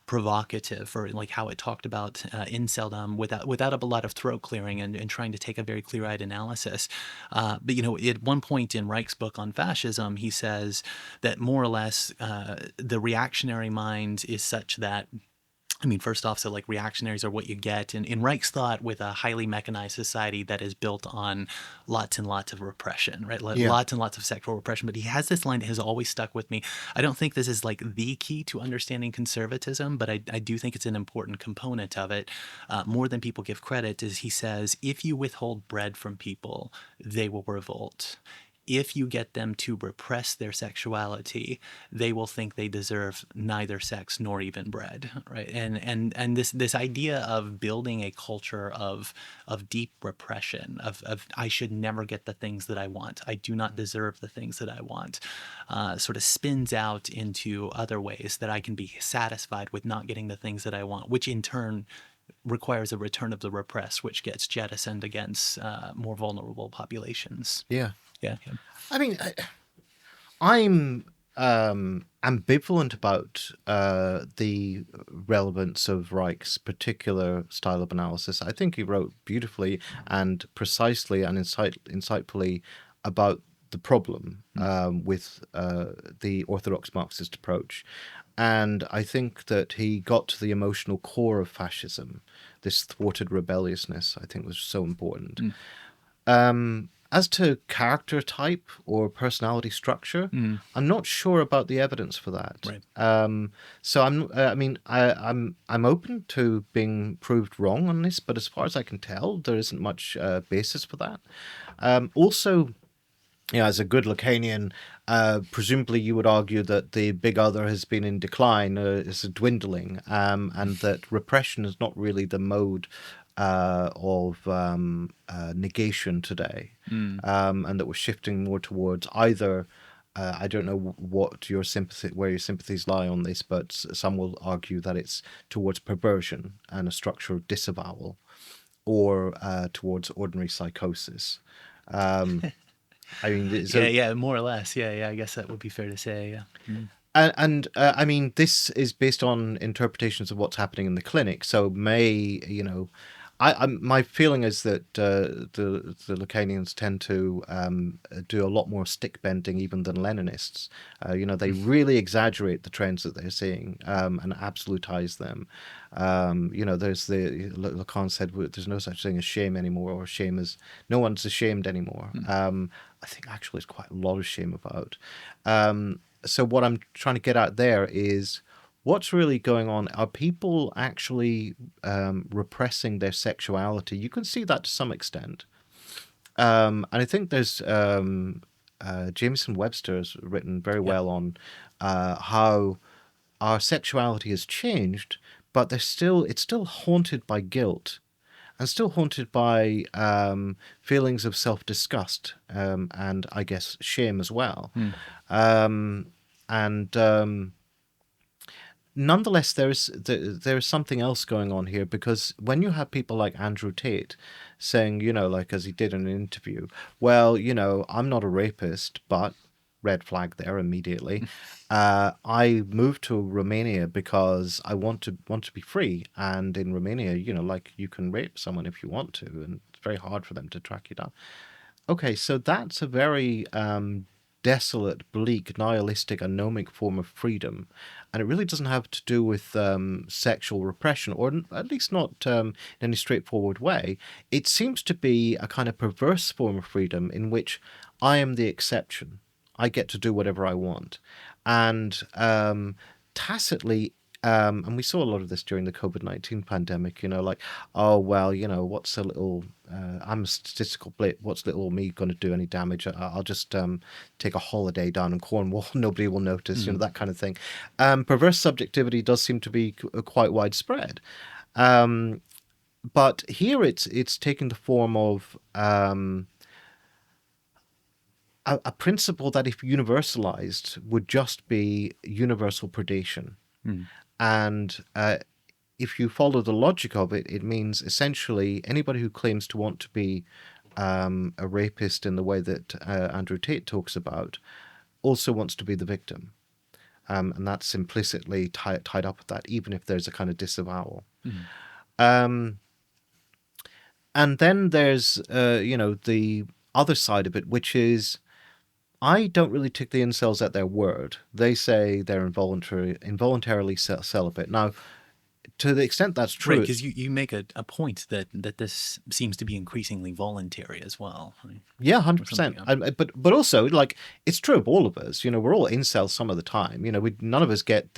provocative for like how it talked about inceldom without a lot of throat clearing and trying to take a very clear-eyed analysis. But at one point in Reich's book on fascism, he says that more or less the reactionary mind is such that, I mean, first off, so like reactionaries are what you get in Reich's thought with a highly mechanized society that is built on lots and lots of repression, right? Yeah. Lots and lots of sexual repression. But he has this line that has always stuck with me. I don't think this is like the key to understanding conservatism, but I do think it's an important component of it. More than people give credit, is he says, if you withhold bread from people, they will revolt. If you get them to repress their sexuality, they will think they deserve neither sex nor even bread, right? And this idea of building a culture of deep repression, of I should never get the things that I want, I do not deserve the things that I want, sort of spins out into other ways that I can be satisfied with not getting the things that I want, which in turn requires a return of the repressed, which gets jettisoned against more vulnerable populations. Yeah. Yeah. I mean, I'm ambivalent about the relevance of Reich's particular style of analysis. I think he wrote beautifully and precisely and insightfully about the problem with the orthodox Marxist approach. And I think that he got to the emotional core of fascism, this thwarted rebelliousness, I think was so important. As to character type or personality structure, I'm not sure about the evidence for that. Right. So I'm open to being proved wrong on this, but as far as I can tell, there isn't much basis for that. Also, yeah, as a good Lacanian, presumably you would argue that the big other has been in decline, is dwindling, and that repression is not really the mode of negation today, and that we're shifting more towards either. I don't know where your sympathies lie on this, but some will argue that it's towards perversion and a structure of disavowal, or towards ordinary psychosis. I mean, so Yeah, more or less. Yeah, I guess that would be fair to say. Yeah. I mean, this is based on interpretations of what's happening in the clinic. So my feeling is that the Lacanians tend to do a lot more stick bending even than Leninists. They really exaggerate the trends that they're seeing and absolutize them. There's Lacan said there's no such thing as shame anymore, or shame is no one's ashamed anymore. I think actually there's quite a lot of shame about. So what I'm trying to get at there is, what's really going on? Are people actually repressing their sexuality? You can see that to some extent. And I think there's Jameson Webster has written very well on how our sexuality has changed, but it's still haunted by guilt and still haunted by feelings of self-disgust and I guess shame as well. Nonetheless, there is something else going on here, because when you have people like Andrew Tate saying, like as he did in an interview, well, I'm not a rapist, but red flag there immediately. I moved to Romania because I want to be free, and in Romania, like you can rape someone if you want to, and it's very hard for them to track you down. Okay, so that's a very desolate, bleak, nihilistic, anomic form of freedom. And it really doesn't have to do with sexual repression, or at least not in any straightforward way. It seems to be a kind of perverse form of freedom in which I am the exception. I get to do whatever I want. And tacitly, and we saw a lot of this during the COVID-19 pandemic, like, oh, well, what's a little, I'm a statistical blip, what's little me going to do any damage? I'll just take a holiday down in Cornwall, nobody will notice, that kind of thing. Perverse subjectivity does seem to be quite widespread. But here it's taking the form of a principle that, if universalized, would just be universal predation. And if you follow the logic of it, it means essentially anybody who claims to want to be a rapist in the way that Andrew Tate talks about also wants to be the victim. And that's implicitly tied up with that, even if there's a kind of disavowal. And then there's, the other side of it, which is, I don't really take the incels at their word. They say they're involuntarily celibate. Now, to the extent that's true, Right, because you make a point that this seems to be increasingly voluntary as well. Right? yeah, 100%. But also, like, it's true of all of us. We're all incels some of the time. None of us get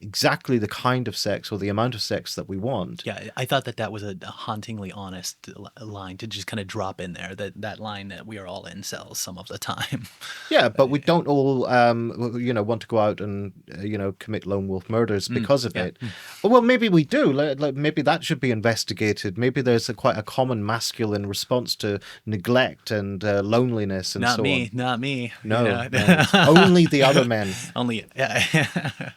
exactly the kind of sex or the amount of sex that we want. Yeah, I thought that was a hauntingly honest line to just kind of drop in there. That line that we are all incels some of the time. Yeah, but we don't all, want to go out and commit lone wolf murders because of it. Well, maybe we do. Maybe that should be investigated. Maybe there's quite a common masculine response to neglect and loneliness and so on. Not me. No, no. Only the other men. Only, yeah.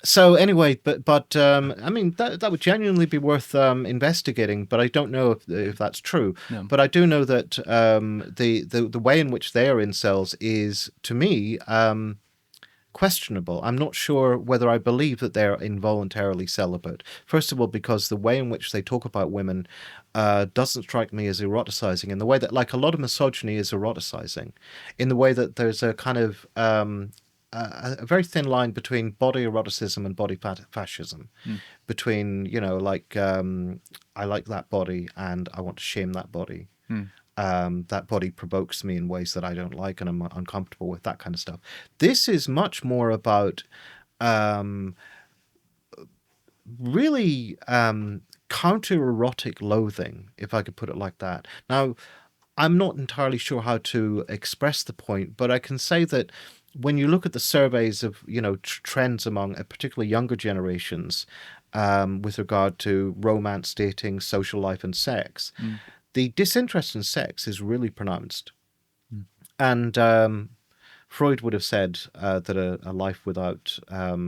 So anyway, but I mean that would genuinely be worth investigating. But I don't know if that's true. No. But I do know that the way in which they are incels is, to me, questionable. I'm not sure whether I believe that they're involuntarily celibate. First of all, because the way in which they talk about women doesn't strike me as eroticizing, in the way that, like, a lot of misogyny is eroticizing, in the way that there's a kind of a very thin line between body eroticism and body fascism, between, I like that body and I want to shame that body. That body provokes me in ways that I don't like and I'm uncomfortable with, that kind of stuff. This is much more about really counter-erotic loathing, if I could put it like that. Now, I'm not entirely sure how to express the point, but I can say that when you look at the surveys of, trends among particularly younger generations with regard to romance, dating, social life, and sex, the disinterest in sex is really pronounced. And Freud would have said that a life without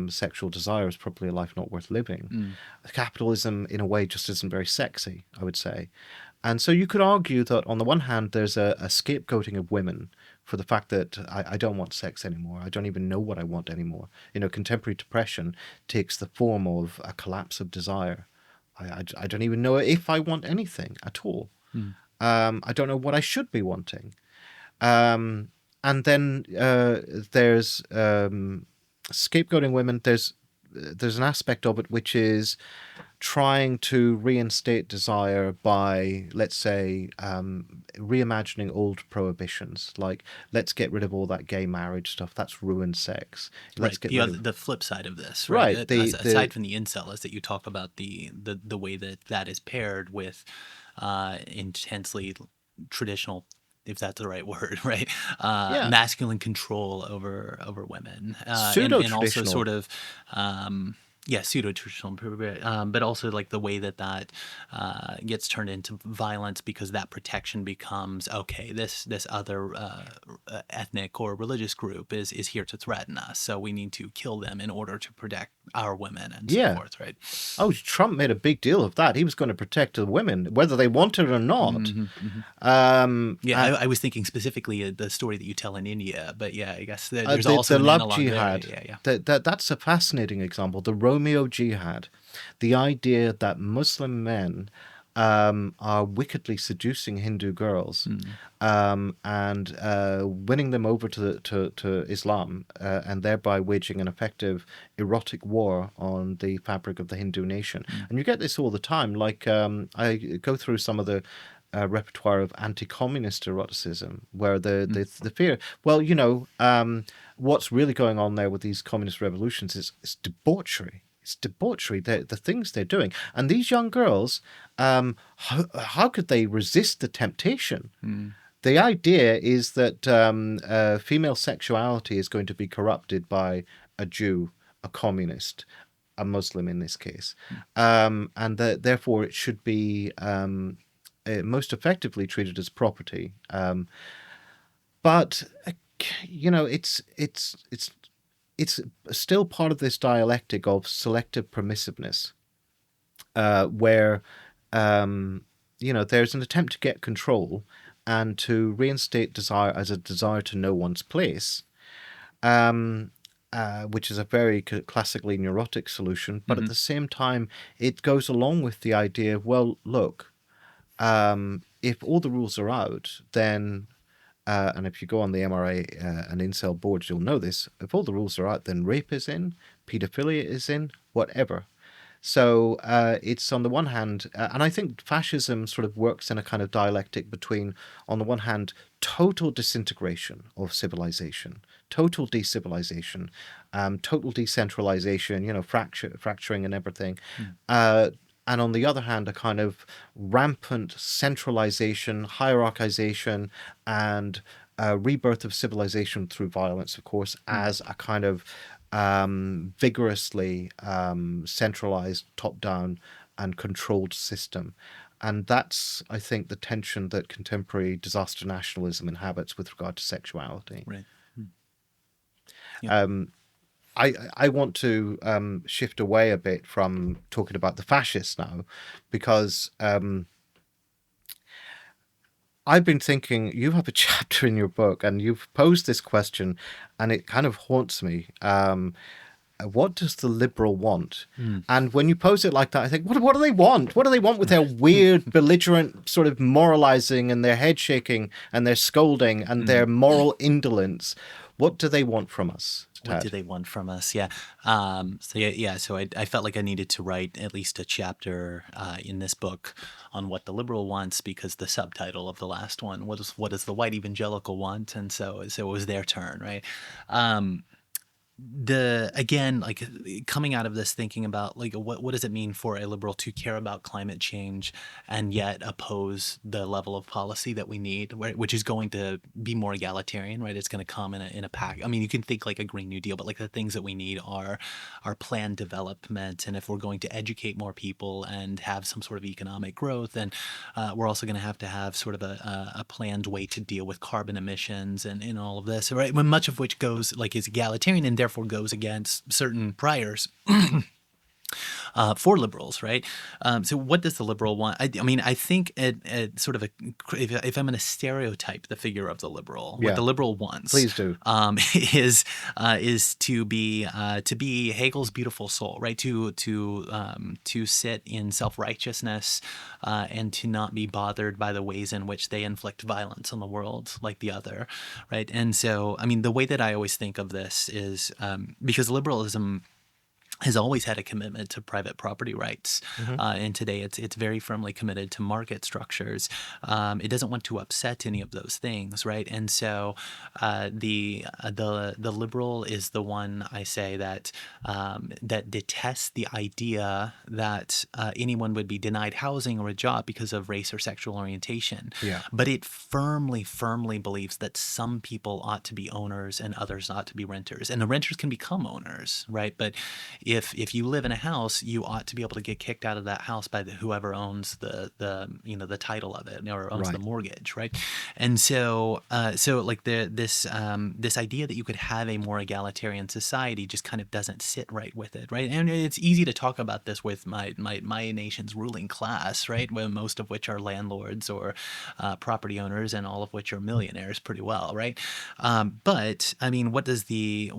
sexual desire is probably a life not worth living. Capitalism, in a way, just isn't very sexy, I would say. And so you could argue that, on the one hand, there's a scapegoating of women for the fact that I don't want sex anymore. I don't even know what I want anymore. Contemporary depression takes the form of a collapse of desire. I don't even know if I want anything at all. I don't know what I should be wanting. And then there's scapegoating women. There's an aspect of it which is trying to reinstate desire by, let's say, reimagining old prohibitions. Like, let's get rid of all that gay marriage stuff. That's ruined sex. Let's get rid of the flip side of this, right? right? Aside from the incel, is that you talk about the way that is paired with intensely traditional, if that's the right word, right? Masculine control over women, and also sort of pseudo-traditional, but also like the way that gets turned into violence because that protection becomes, okay, this other ethnic or religious group is here to threaten us, so we need to kill them in order to protect our women and so forth, right? Oh, Trump made a big deal of that. He was going to protect the women, whether they wanted it or not. I was thinking specifically the story that you tell in India, but I guess there's also the love jihad. That's a fascinating example. The Romeo jihad, the idea that Muslim men are wickedly seducing Hindu girls and winning them over to Islam and thereby waging an effective erotic war on the fabric of the Hindu nation. And you get this all the time. Like, I go through some of the repertoire of anti-communist eroticism, where the fear, well, what's really going on there with these communist revolutions is debauchery. It's debauchery, the things they're doing. And these young girls, how could they resist the temptation? The idea is that female sexuality is going to be corrupted by a Jew, a communist, a Muslim in this case. And that therefore it should be most effectively treated as property. But it's still part of this dialectic of selective permissiveness, where there's an attempt to get control and to reinstate desire as a desire to know one's place, which is a very classically neurotic solution. But at the same time, it goes along with the idea of, well, look, if all the rules are out, then, and if you go on the MRA and incel boards, you'll know this, if all the rules are out, then rape is in, pedophilia is in, whatever. So it's on the one hand, and I think fascism sort of works in a kind of dialectic between, on the one hand, total disintegration of civilization, total decivilization, total decentralization, fracturing and everything. And on the other hand, a kind of rampant centralization, hierarchization, and rebirth of civilization through violence, of course, as a kind of vigorously centralized, top-down, and controlled system. And that's, I think, the tension that contemporary disaster nationalism inhabits with regard to sexuality. Right. Yeah. I want to shift away a bit from talking about the fascists now, because I've been thinking, you have a chapter in your book and you've posed this question, and it kind of haunts me. What does the liberal want? And when you pose it like that, I think, what do they want? What do they want with their weird, belligerent sort of moralizing and their head shaking and their scolding and their moral indolence? What do they want from us, Tad? What do they want from us? Yeah. So I felt like I needed to write at least a chapter in this book on what the liberal wants, because the subtitle of the last one was "What does the white evangelical want?" And so it was their turn, right? Coming out of this, thinking about like what does it mean for a liberal to care about climate change and yet oppose the level of policy that we need, which is going to be more egalitarian, right? It's going to come in a pack. I mean, you can think like a Green New Deal, but like the things that we need are planned development, and if we're going to educate more people and have some sort of economic growth, then we're also going to have sort of a planned way to deal with carbon emissions and all of this, right? When much of which goes like is egalitarian and therefore goes against certain priors for liberals, right? So what does the liberal want? I mean, I think it sort of if I'm going to stereotype the figure of the liberal, what the liberal wants, please do, is to be Hegel's beautiful soul, right? To sit in self-righteousness and to not be bothered by the ways in which they inflict violence on the world like the other, right? And so, I mean, the way that I always think of this is because liberalism has always had a commitment to private property rights, and today it's very firmly committed to market structures. It doesn't want to upset any of those things, right? And so the liberal is the one, I say, that detests the idea that anyone would be denied housing or a job because of race or sexual orientation. Yeah. But it firmly believes that some people ought to be owners and others ought to be renters, and the renters can become owners, right? But if you live in a house, you ought to be able to get kicked out of that house by whoever owns the title of it or owns the mortgage, right? And so like this idea that you could have a more egalitarian society just kind of doesn't sit right with it, right? And it's easy to talk about this with my nation's ruling class, right? Well, most of which are landlords or property owners, and all of which are millionaires, pretty well, right? But I mean, what does the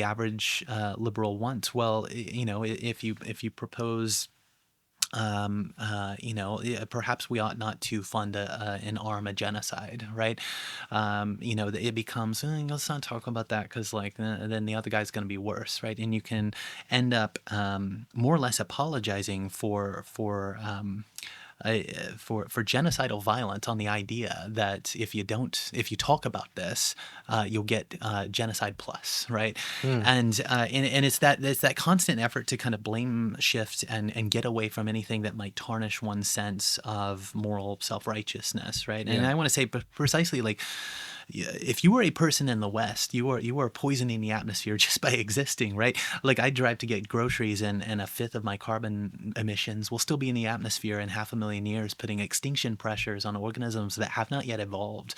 average liberal want? Well, if you propose, perhaps we ought not to fund an arm a genocide, right? It becomes, let's not talk about that because then the other guy's going to be worse, right? And you can end up more or less apologizing for genocidal violence on the idea that if you talk about this, you'll get genocide plus, right? And it's that constant effort to kind of blame shift and get away from anything that might tarnish one's sense of moral self-righteousness, right? And I want to say precisely, like, if you were a person in the West, you are poisoning the atmosphere just by existing, right? Like, I drive to get groceries, and a fifth of my carbon emissions will still be in the atmosphere, and 500,000 million years, putting extinction pressures on organisms that have not yet evolved,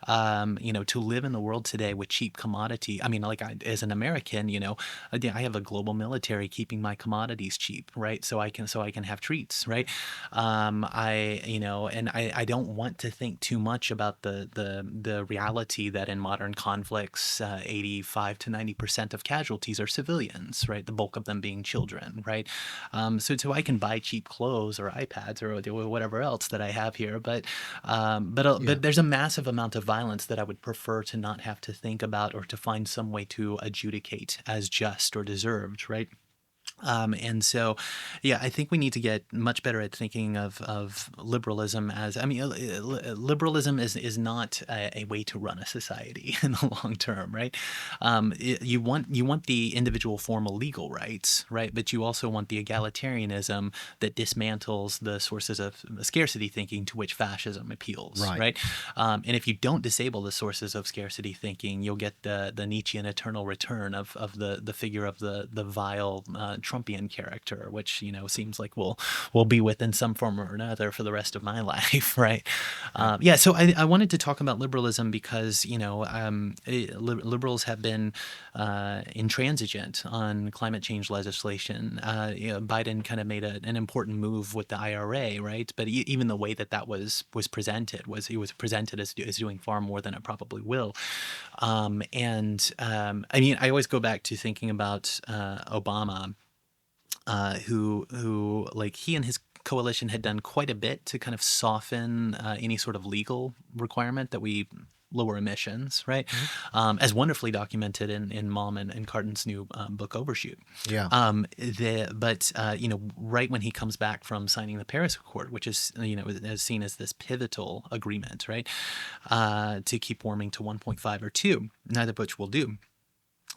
to live in the world today with cheap commodity. I mean, like as an American, I have a global military keeping my commodities cheap, right? So I can have treats, right? I don't want to think too much about the reality that in modern conflicts, 85 to 90% of casualties are civilians, right? The bulk of them being children, right? So I can buy cheap clothes or iPads or whatever else that I have here, Yeah. but there's a massive amount of violence that I would prefer to not have to think about or to find some way to adjudicate as just or deserved, right? And so, yeah, I think we need to get much better at thinking of liberalism as, I mean, liberalism is not a way to run a society in the long term, right? You want the individual formal legal rights, right? But you also want the egalitarianism that dismantles the sources of scarcity thinking to which fascism appeals, Right. right? And if you don't disable the sources of scarcity thinking, you'll get the Nietzschean eternal return of the figure of the vile Trumpian character, which seems like we'll be with in some form or another for the rest of my life, right? Yeah. Yeah. So I wanted to talk about liberalism because liberals have been intransigent on climate change legislation. Biden kind of made an important move with the IRA, right? But even the way that was presented was it was presented as doing far more than it probably will. I mean, I always go back to thinking about Obama, who like he and his coalition had done quite a bit to kind of soften any sort of legal requirement that we lower emissions, right? Mhm. As wonderfully documented in Mom and Carton's new book Overshoot. Yeah. Right when he comes back from signing the Paris Accord, which is is seen as this pivotal agreement, right, to keep warming to 1.5 or 2, neither of which will do.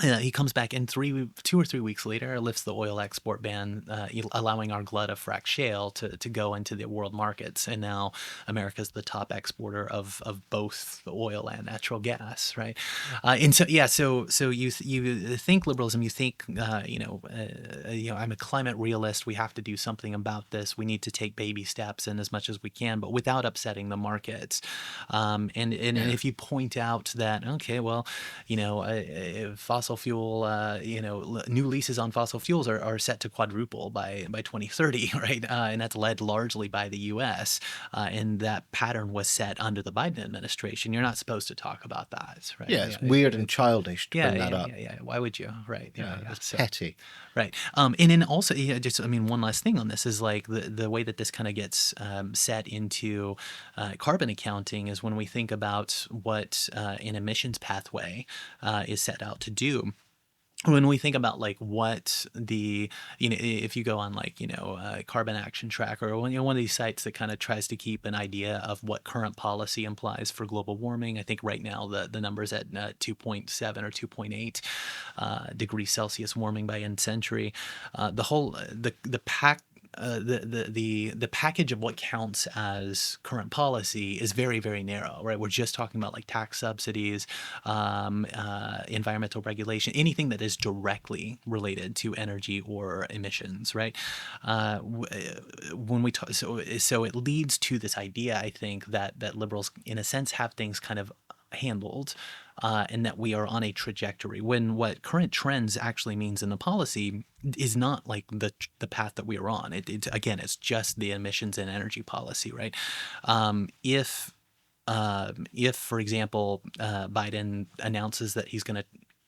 He comes back and 2 or 3 weeks later lifts the oil export ban, allowing our glut of fracked shale to go into the world markets. And now America's the top exporter of both the oil and natural gas, right? And so yeah, so you think liberalism, you think I'm a climate realist. We have to do something about this. We need to take baby steps in as much as we can, but without upsetting the markets. And Yeah. if you point out that okay, well, fossil fuel, new leases on fossil fuels are set to quadruple by 2030, right? And that's led largely by the U.S. And that pattern was set under the Biden administration. You're not supposed to talk about that, right? Yeah. It's weird and childish to bring that up. Yeah. Why would you? Right. Yeah. Yeah. It's So, petty. right. And then also, one last thing on this is like the way that this kind of gets set into carbon accounting is when we think about what an emissions pathway is set out to do. When we think about like what if you go on like Carbon Action Tracker or one of these sites that kind of tries to keep an idea of what current policy implies for global warming, I think right now the number's at 2.7 or 2.8 degrees Celsius warming by end century. The package of what counts as current policy is very, very narrow, right? We're just talking about like tax subsidies, environmental regulation, anything that is directly related to energy or emissions, right? When we talk, so it leads to this idea, I think, that liberals, in a sense, have things kind of handled, and that we are on a trajectory when what current trends actually means in the policy is not like the path that we are on. Again, it's just the emissions and energy policy, right? If for example, Biden announces that he's going to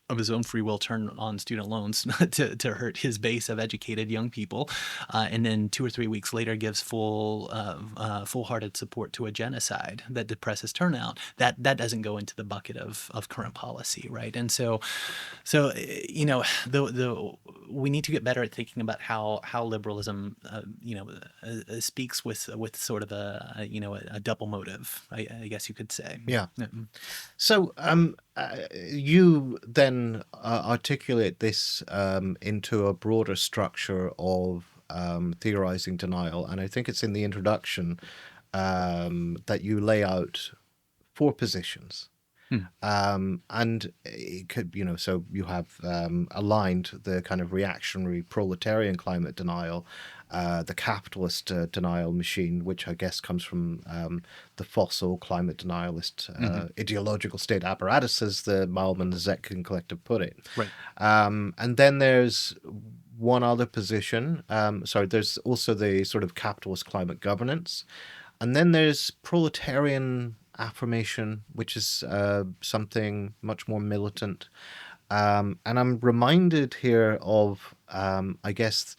of his own free will turn on student loans to hurt his base of educated young people, and then 2 or 3 weeks later gives full-hearted support to a genocide that depresses turnout, that doesn't go into the bucket of current policy, right? And so we need to get better at thinking about how liberalism speaks with sort of a double motive, I guess you could say. Yeah. So you then articulate this into a broader structure of theorizing denial, and I think it's in the introduction that you lay out 4 positions. And it could, so you have aligned the kind of reactionary proletarian climate denial, the capitalist denial machine, which I guess comes from the fossil climate denialist ideological state apparatus, as the Malman Zetkin collective put it. Right. And then there's one other position. There's also the sort of capitalist climate governance. And then there's proletarian affirmation, which is something much more militant. And I'm reminded here of, I guess,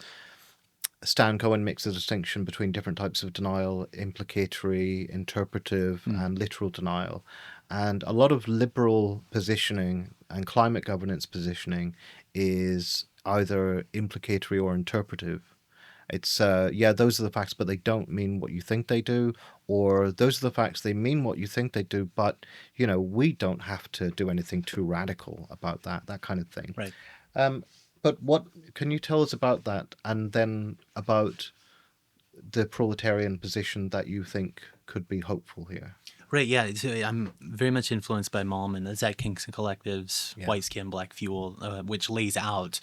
Stan Cohen makes a distinction between different types of denial: implicatory, interpretive, and literal denial. And a lot of liberal positioning and climate governance positioning is either implicatory or interpretive. It's, those are the facts, but they don't mean what you think they do, or those are the facts, they mean what you think they do, but, we don't have to do anything too radical about that kind of thing. Right. But what can you tell us about that, and then about the proletarian position that you think could be hopeful here? Right, yeah. So I'm very much influenced by Malman, the Zetkin Collective's Yeah. White Skin, Black Fuel, which lays out,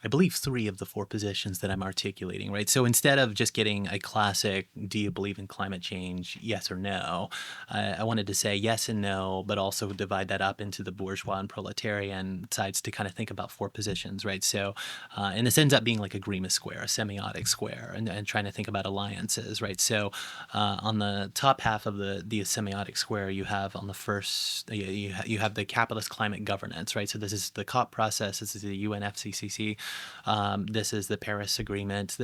I believe, 3 of the 4 positions that I'm articulating, right? So instead of just getting a classic, do you believe in climate change, yes or no, I wanted to say yes and no, but also divide that up into the bourgeois and proletarian sides to kind of think about 4 positions, right? So, and this ends up being like a Grimus square, a semiotic square, and trying to think about alliances, right? So on the top half of the semiotic square, you have on the first, you have the capitalist climate governance, right? So this is the COP process, this is the UNFCCC, this is the Paris Agreement,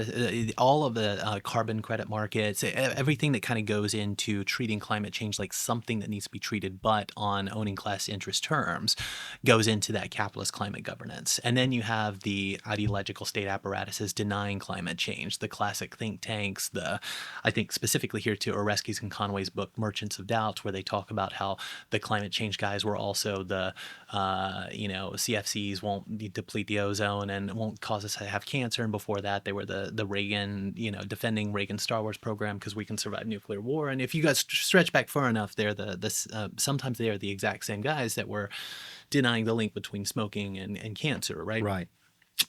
all of the carbon credit markets, everything that kind of goes into treating climate change like something that needs to be treated, but on owning class interest terms, goes into that capitalist climate governance. And then you have the ideological state apparatuses denying climate change, the classic think tanks, I think specifically here to Oreskes and Conway's book, Merchants of Doubt, where they talk about how the climate change guys were also the, CFCs won't deplete the ozone and won't cause us to have cancer. And before that, they were the Reagan, defending Reagan's Star Wars program because we can survive nuclear war. And if you guys stretch back far enough, they're sometimes they are the exact same guys that were denying the link between smoking and cancer, right? Right.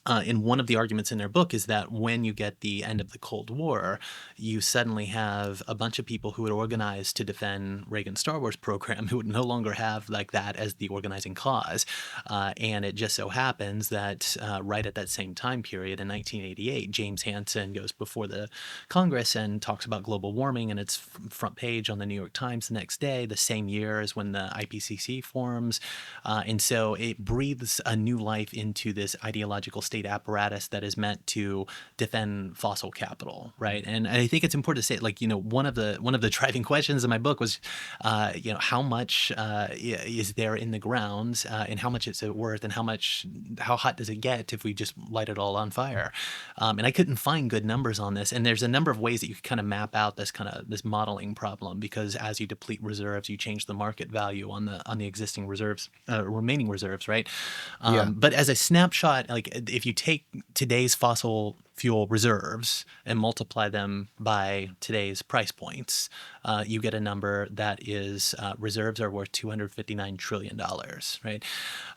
And one of the arguments in their book is that when you get the end of the Cold War, you suddenly have a bunch of people who had organized to defend Reagan's Star Wars program who would no longer have like that as the organizing cause. And it just so happens that right at that same time period in 1988, James Hansen goes before the Congress and talks about global warming, and it's front page on the New York Times the next day, the same year as when the IPCC forms. And so it breathes a new life into this ideological state apparatus that is meant to defend fossil capital, right? And I think it's important to say, one of the driving questions in my book was, how much is there in the ground, and how much is it worth, and how hot does it get if we just light it all on fire? And I couldn't find good numbers on this. And there's a number of ways that you can kind of map out this modeling problem, because as you deplete reserves, you change the market value on the existing reserves, remaining reserves, right? But as a snapshot, if you take today's fossil fuel reserves and multiply them by today's price points, you get a number that is reserves are worth $259 trillion, right?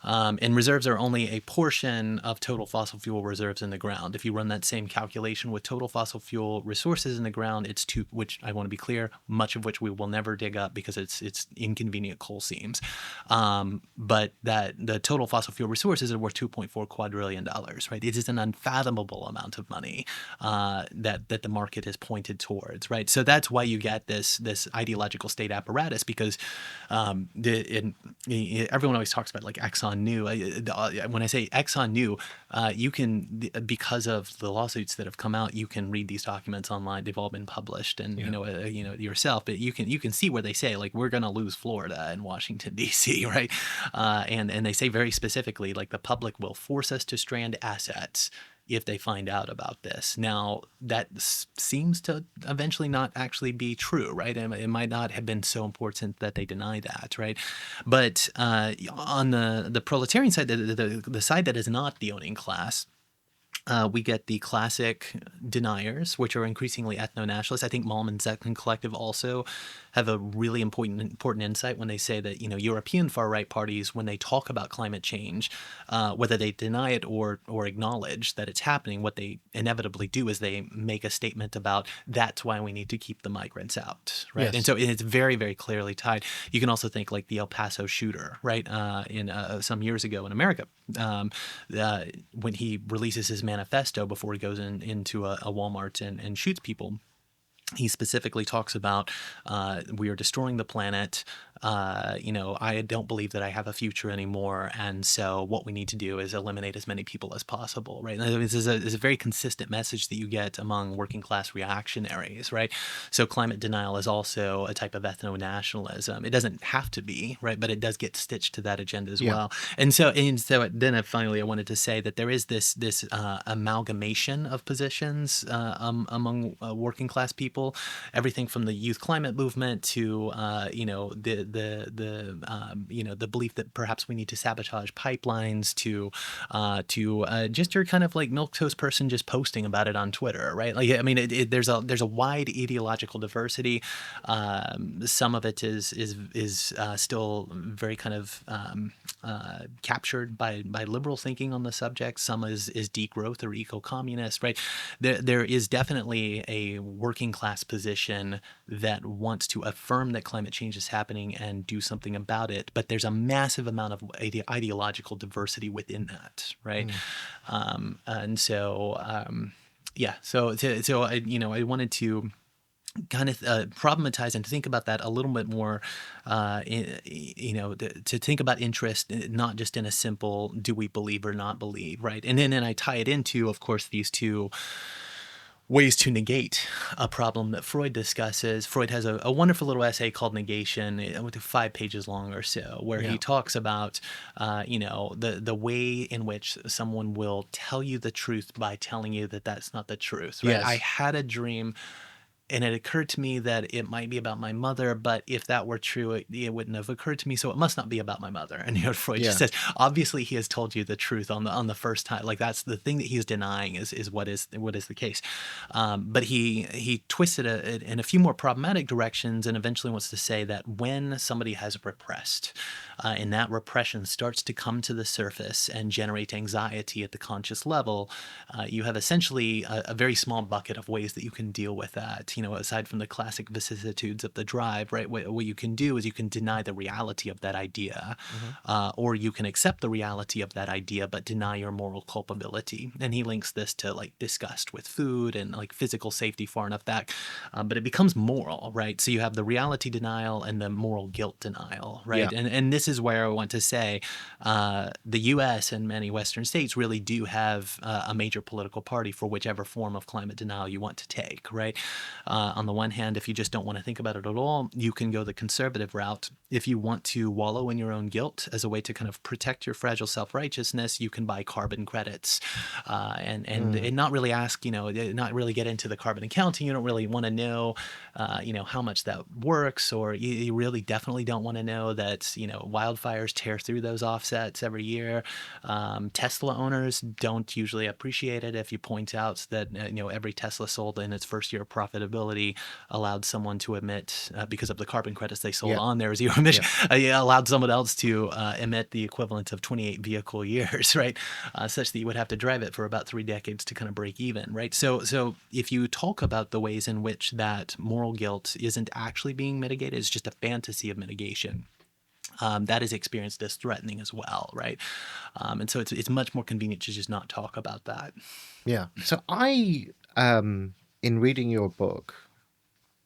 And reserves are only a portion of total fossil fuel reserves in the ground. If you run that same calculation with total fossil fuel resources in the ground, it's which I want to be clear, much of which we will never dig up because it's inconvenient coal seams. But that the total fossil fuel resources are worth $2.4 quadrillion, right? It is an unfathomable amount of money that the market has pointed towards, right? So that's why you get this ideological state apparatus, because everyone always talks about Exxon knew. When I say Exxon knew, you can, because of the lawsuits that have come out, you can read these documents online. They've all been published, and yourself. But you can see where they say we're going to lose Florida and Washington D.C., right? And they say very specifically the public will force us to strand assets if they find out about this. Now, that seems to eventually not actually be true, right? It might not have been so important that they deny that, right? But on the proletarian side, the side that is not the owning class, We get the classic deniers, which are increasingly ethno-nationalists. I think Malm and Zetlin Collective also have a really important insight when they say that, European far-right parties, when they talk about climate change, whether they deny it or acknowledge that it's happening, what they inevitably do is they make a statement about that's why we need to keep the migrants out, right? And Yes. so it's very, very clearly tied. You can also think like the El Paso shooter, right? In some years ago in America, um, when he releases his manifesto before he goes into a Walmart and shoots people, he specifically talks about we are destroying the planet. I don't believe that I have a future anymore, and so what we need to do is eliminate as many people as possible, right? And this is a very consistent message that you get among working class reactionaries, right? So climate denial is also a type of ethno-nationalism. It doesn't have to be, right, but it does get stitched to that agenda as Yeah. well. And so then finally, I wanted to say that there is this amalgamation of positions among working class people, everything from the youth climate movement to the belief that perhaps we need to sabotage pipelines to just your kind of like milquetoast person just posting about it on Twitter, right? Like, I mean, there's a wide ideological diversity. Some of it is still very kind of captured by liberal thinking on the subject. Some is degrowth or eco-communist, right? There is definitely a working class position that wants to affirm that climate change is happening and do something about it, but there's a massive amount of ideological diversity within that, right? Mm. And so yeah, so I wanted to kind of problematize and think about that a little bit more, to think about interest, not just in a simple do we believe or not believe, right? And then I tie it into, of course, these two ways to negate a problem that Freud discusses. Freud has a wonderful little essay called Negation, 5 pages long or so, where Yeah. he talks about, the way in which someone will tell you the truth by telling you that that's not the truth, right? I Yes. had a dream and it occurred to me that it might be about my mother, but if that were true, it wouldn't have occurred to me, so it must not be about my mother. And Freud just Yeah. says, obviously, he has told you the truth on the first time. Like that's the thing that he's denying is what is the case. But he twisted it in a few more problematic directions, and eventually wants to say that when somebody has repressed, and that repression starts to come to the surface and generate anxiety at the conscious level, you have essentially a very small bucket of ways that you can deal with that. Aside from the classic vicissitudes of the drive, right? What you can do is you can deny the reality of that idea, Hmm. or you can accept the reality of that idea but deny your moral culpability. And he links this to like disgust with food and like physical safety far enough back, but it becomes moral, right? So you have the reality denial and the moral guilt denial, right? Yeah. And this is where I want to say the U.S. and many Western states really do have a major political party for whichever form of climate denial you want to take, right? On the one hand, if you just don't want to think about it at all, you can go the conservative route. If you want to wallow in your own guilt as a way to kind of protect your fragile self-righteousness, you can buy carbon credits, and not really ask, not really get into the carbon accounting. You don't really want to know, how much that works, or you really definitely don't want to know that, wildfires tear through those offsets every year. Tesla owners don't usually appreciate it if you point out that, every Tesla sold in its first year of profitability allowed someone to emit, because of the carbon credits they sold Yeah. on there zero emission, Yeah. allowed someone else to emit the equivalent of 28 vehicle years, right? Such that you would have to drive it for about 3 decades to kind of break even, right? So if you talk about the ways in which that moral guilt isn't actually being mitigated, it's just a fantasy of mitigation. That is experienced as threatening as well, right? And so it's much more convenient to just not talk about that. Yeah. So in reading your book,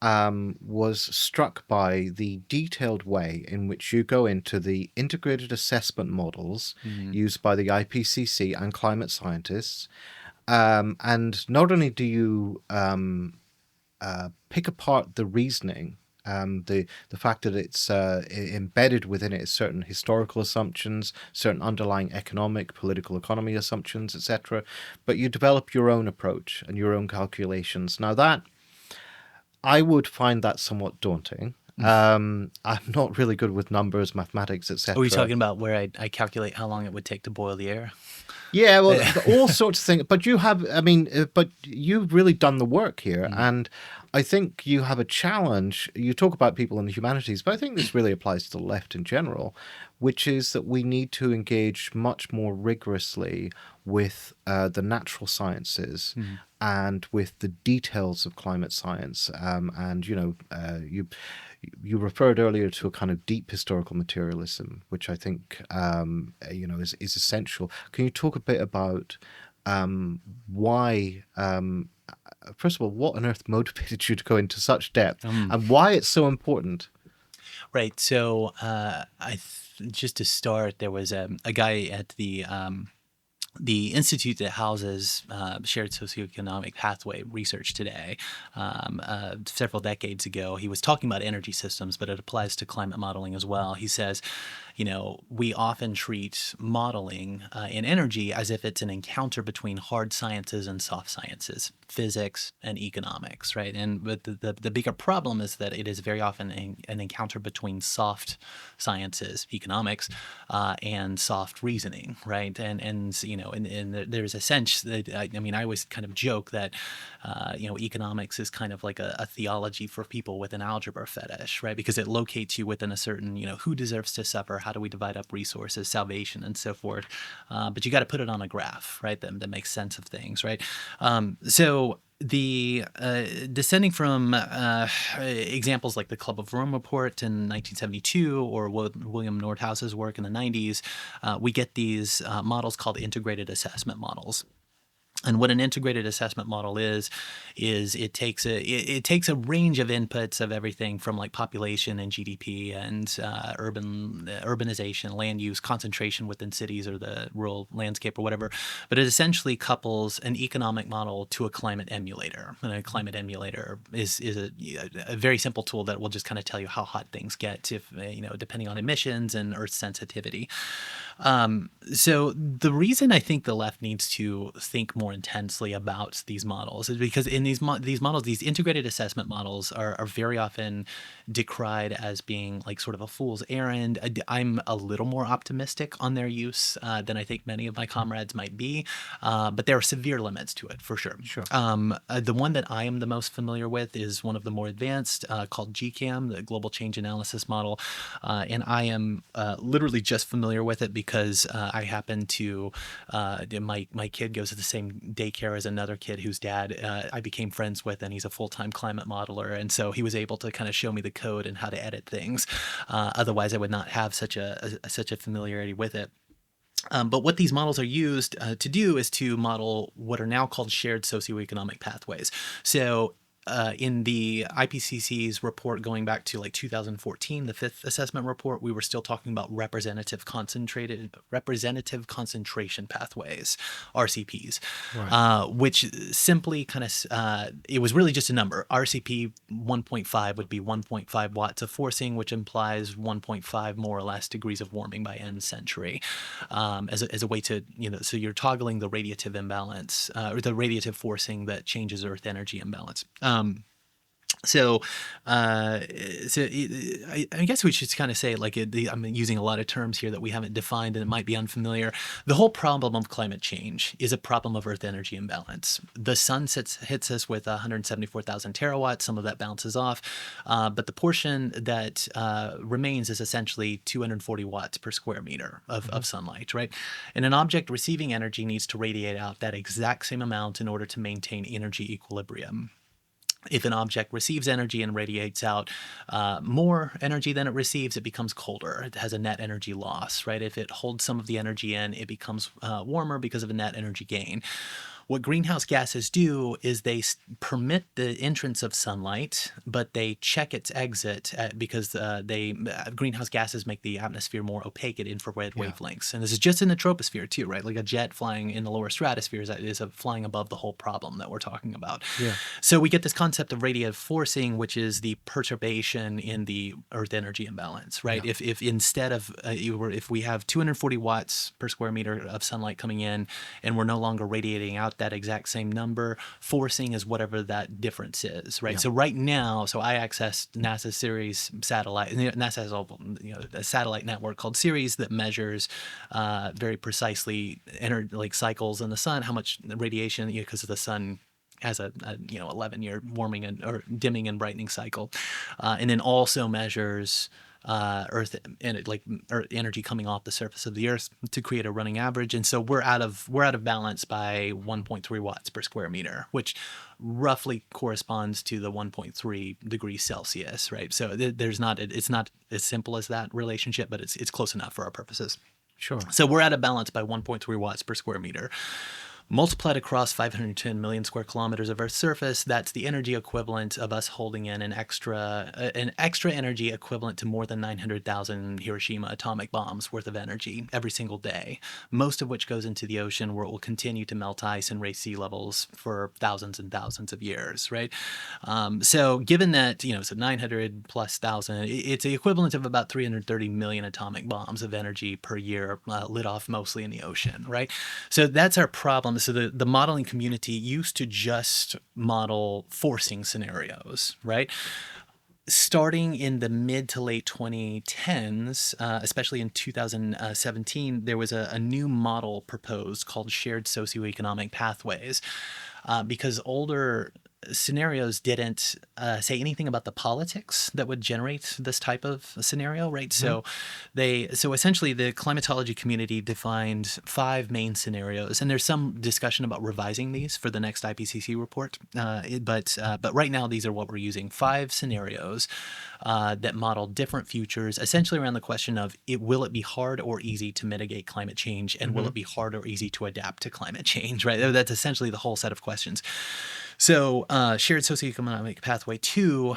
was struck by the detailed way in which you go into the integrated assessment models Mhm. used by the IPCC and climate scientists. And not only do you pick apart the reasoning, the fact that it's embedded within it is certain historical assumptions, certain underlying economic, political economy assumptions, etc., but you develop your own approach and your own calculations. Now that I would find that somewhat daunting. I'm not really good with numbers, mathematics, Are we etc. talking about where I calculate how long it would take to boil the air? Yeah, well, all sorts of things. But you have, I mean, but you've really done the work here. And I think you have a challenge. You talk about people in the humanities, but I think this really applies to the left in general, which is that we need to engage much more rigorously with the natural sciences and with the details of climate science. And, you referred earlier to a kind of deep historical materialism, which I think is essential. Can you talk a bit about why? First of all, what on earth motivated you to go into such depth, and why it's so important? Right. So, just to start, there was a guy at the institute that houses shared socioeconomic pathway research today. Several decades ago, he was talking about energy systems, but it applies to climate modeling as well. He says, we often treat modeling in energy as if it's an encounter between hard sciences and soft sciences, physics and economics, right? But the bigger problem is that it is very often an encounter between soft sciences, economics, and soft reasoning, right? And there's a sense that I always kind of joke that economics is kind of like a theology for people with an algebra fetish, right? Because it locates you within a certain who deserves to suffer, how do we divide up resources, salvation, and so forth. But you got to put it on a graph, right? That makes sense of things, right? So the descending from examples like the Club of Rome report in 1972 or William Nordhaus's work in the 90s, we get these models called integrated assessment models. And what an integrated assessment model is it takes a range of inputs of everything from like population and GDP and urbanization, land use, concentration within cities or the rural landscape or whatever. But it essentially couples an economic model to a climate emulator. And a climate emulator is a very simple tool that will just kind of tell you how hot things get if depending on emissions and Earth sensitivity. So the reason I think the left needs to think more intensely about these models is because in these models, these integrated assessment models are very often decried as being like sort of a fool's errand. I'm a little more optimistic on their use than I think many of my comrades might be, but there are severe limits to it for sure. Sure. The one that I am the most familiar with is one of the more advanced called GCAM, the Global Change Analysis Model, and I am literally just familiar with it because I happen to my kid goes to the same daycare as another kid whose dad I became friends with, and he's a full-time climate modeler, and so he was able to kind of show me the code and how to edit things. Otherwise, I would not have such a familiarity with it. But what these models are used to do is to model what are now called shared socioeconomic pathways. So in the IPCC's report going back to like 2014, the fifth assessment report, we were still talking about representative concentration pathways, RCPs, Right. which simply kind of, it was really just a number. RCP 1.5 would be 1.5 watts of forcing, which implies 1.5 more or less degrees of warming by end century, as a way to, so you're toggling the radiative imbalance, or the radiative forcing that changes Earth energy imbalance. So I guess we should kind of say, like, I'm using a lot of terms here that we haven't defined and it might be unfamiliar. The whole problem of climate change is a problem of Earth energy imbalance. The sun hits us with 174,000 terawatts. Some of that bounces off, but the portion that remains is essentially 240 watts per square meter of sunlight, right? And an object receiving energy needs to radiate out that exact same amount in order to maintain energy equilibrium. If an object receives energy and radiates out more energy than it receives, it becomes colder. It has a net energy loss, right? If it holds some of the energy in, it becomes warmer because of a net energy gain. What greenhouse gases do is they permit the entrance of sunlight, but they check its exit because greenhouse gases make the atmosphere more opaque at infrared wavelengths. And this is just in the troposphere too, right? Like a jet flying in the lower stratosphere is flying above the whole problem that we're talking about. Yeah. So we get this concept of radiative forcing, which is the perturbation in the Earth energy imbalance, right? Yeah. If instead of if we have 240 watts per square meter of sunlight coming in, and we're no longer radiating out that exact same number. Forcing is whatever that difference is, right? Yeah. So right now, so I access NASA's Ceres satellite. NASA has a satellite network called Ceres that measures very precisely like cycles in the sun, how much radiation, because the sun has a 11-year warming or dimming and brightening cycle, and then also measures Earth and energy coming off the surface of the Earth to create a running average. And so we're out of balance by 1.3 watts per square meter, which roughly corresponds to the 1.3 degrees Celsius, right? So it's not as simple as that relationship, but it's close enough for our purposes. Sure. So we're out of balance by 1.3 watts per square meter. Multiplied across 510 million square kilometers of Earth's surface, that's the energy equivalent of us holding in an extra energy equivalent to more than 900,000 Hiroshima atomic bombs worth of energy every single day, most of which goes into the ocean, where it will continue to melt ice and raise sea levels for thousands and thousands of years, right? So given that, so 900 plus thousand, it's the equivalent of about 330 million atomic bombs of energy per year, lit off mostly in the ocean, right? So that's our problem. So the modeling community used to just model forcing scenarios, right? Starting in the mid to late 2010s, especially in 2017, there was a new model proposed called shared socioeconomic pathways, because older scenarios didn't say anything about the politics that would generate this type of scenario, right? Mm-hmm. So essentially the climatology community defined 5 main scenarios, and there's some discussion about revising these for the next IPCC report. But right now these are what we're using: 5 scenarios that model different futures, essentially around the question of will it be hard or easy to mitigate climate change, and will it be hard or easy to adapt to climate change, right? That's essentially the whole set of questions. So shared socioeconomic pathway 2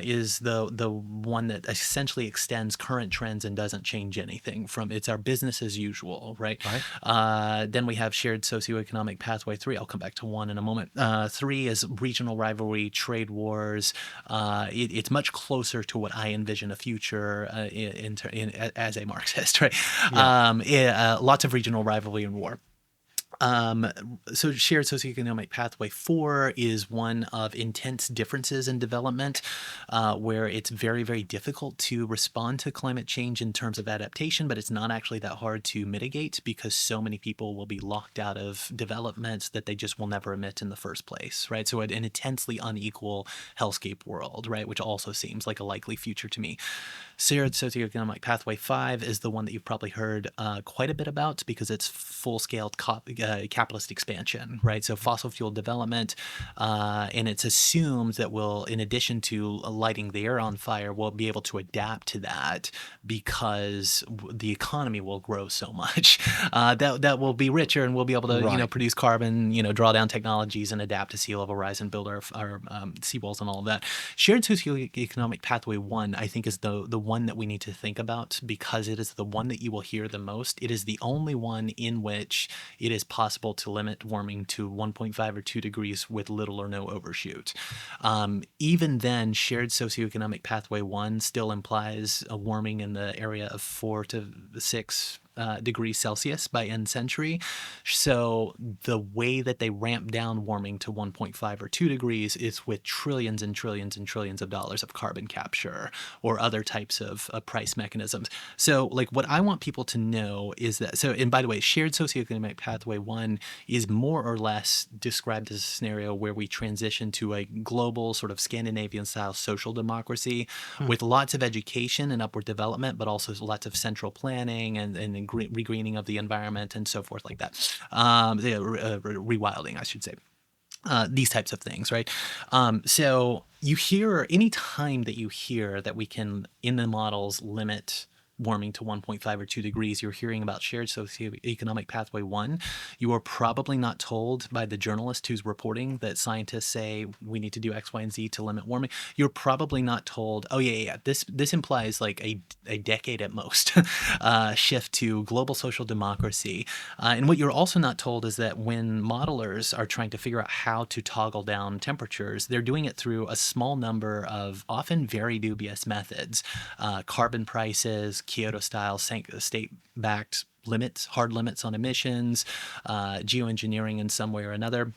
is the one that essentially extends current trends and doesn't change anything from it's our business as usual, right? Then we have shared socioeconomic pathway 3. I'll come back to 1 in a moment. 3 is regional rivalry, trade wars. It's much closer to what I envision a future as a Marxist, right? Yeah. Lots of regional rivalry and war. So shared socioeconomic pathway 4 is one of intense differences in development, where it's very, very difficult to respond to climate change in terms of adaptation, but it's not actually that hard to mitigate because so many people will be locked out of developments that they just will never emit in the first place, right? So an intensely unequal hellscape world, right, which also seems like a likely future to me. Shared socioeconomic pathway 5 is the one that you've probably heard quite a bit about because it's full-scale capitalist expansion, right? So fossil fuel development, and it's assumed that we'll, in addition to lighting the air on fire, we'll be able to adapt to that because the economy will grow so much that we'll be richer and we'll be able to, produce carbon, draw down technologies and adapt to sea level rise and build our seawalls and all of that. Shared socioeconomic pathway 1, I think, is the one that we need to think about because it is the one that you will hear the most. It is the only one in which it is possible to limit warming to 1.5 or 2 degrees with little or no overshoot. Even then, shared socioeconomic pathway 1 still implies a warming in the area of 4 to 6 degrees Celsius by end century. So the way that they ramp down warming to 1.5 or 2 degrees is with trillions and trillions and trillions of dollars of carbon capture or other types of price mechanisms. So like what I want people to know is that, and by the way, shared socioeconomic pathway 1 is more or less described as a scenario where we transition to a global sort of Scandinavian style social democracy with lots of education and upward development, but also lots of central planning and regreening of the environment and so forth like that. Rewilding, I should say. These types of things, right? So you hear, any time that you hear that we can, in the models, limit warming to 1.5 or 2 degrees, you're hearing about shared socioeconomic pathway 1. You are probably not told by the journalist who's reporting that scientists say we need to do X, Y, and Z to limit warming. You're probably not told, oh yeah, this implies like a decade at most shift to global social democracy. And what you're also not told is that when modelers are trying to figure out how to toggle down temperatures, they're doing it through a small number of often very dubious methods. Carbon prices, Kyoto-style state-backed hard limits on emissions, geoengineering in some way or another.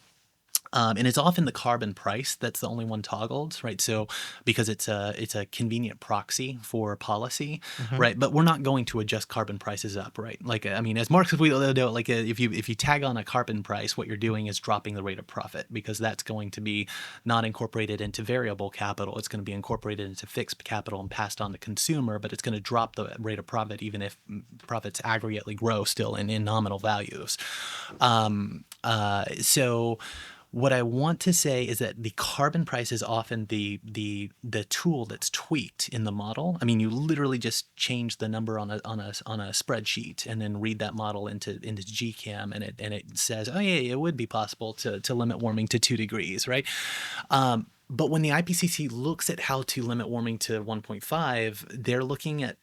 And it's often the carbon price that's the only one toggled, right? So because it's a convenient proxy for policy, Hmm. right? But we're not going to adjust carbon prices up, right? Like, I mean, as Marx we know, like if you tag on a carbon price, what you're doing is dropping the rate of profit, because that's going to be not incorporated into variable capital. It's going to be incorporated into fixed capital and passed on to consumer, but it's going to drop the rate of profit even if profits aggregately grow still in nominal values. So what I want to say is that the carbon price is often the tool that's tweaked in the model. I mean, you literally just change the number on a spreadsheet and then read that model into GCAM, and it says, oh yeah, it would be possible to limit warming to 2 degrees, right? But when the IPCC looks at how to limit warming to 1.5, they're looking at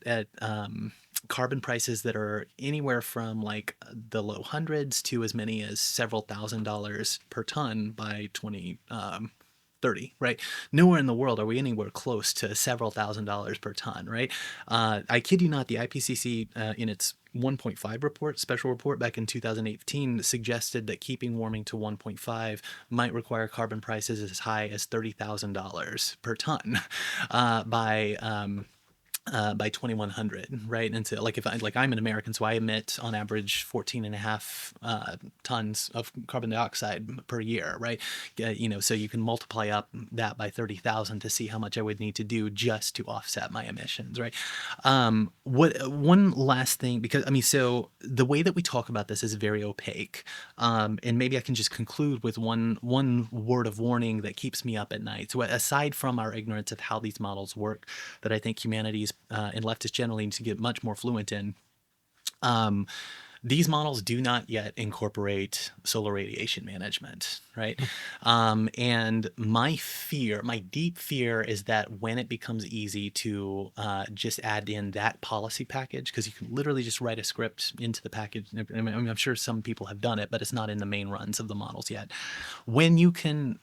carbon prices that are anywhere from like the low hundreds to as many as several $1,000s per ton by 2030, right? Nowhere in the world are we anywhere close to several $1,000s per ton, right? I kid you not, the IPCC in its 1.5 report, special report back in 2018, suggested that keeping warming to 1.5 might require carbon prices as high as $30,000 per ton by 2100, right? And so like I'm an American, so I emit on average 14 and a half tons of carbon dioxide per year, right? So you can multiply up that by 30,000 to see how much I would need to do just to offset my emissions, right? One last thing, because I mean, so the way that we talk about this is very opaque, and maybe I can just conclude with one word of warning that keeps me up at night. So aside from our ignorance of how these models work, that I think humanities and leftists generally need to get much more fluent in. Um, these models do not yet incorporate solar radiation management, right? And my deep fear is that when it becomes easy to just add in that policy package, because you can literally just write a script into the package. I mean, I'm sure some people have done it, but it's not in the main runs of the models yet. When you can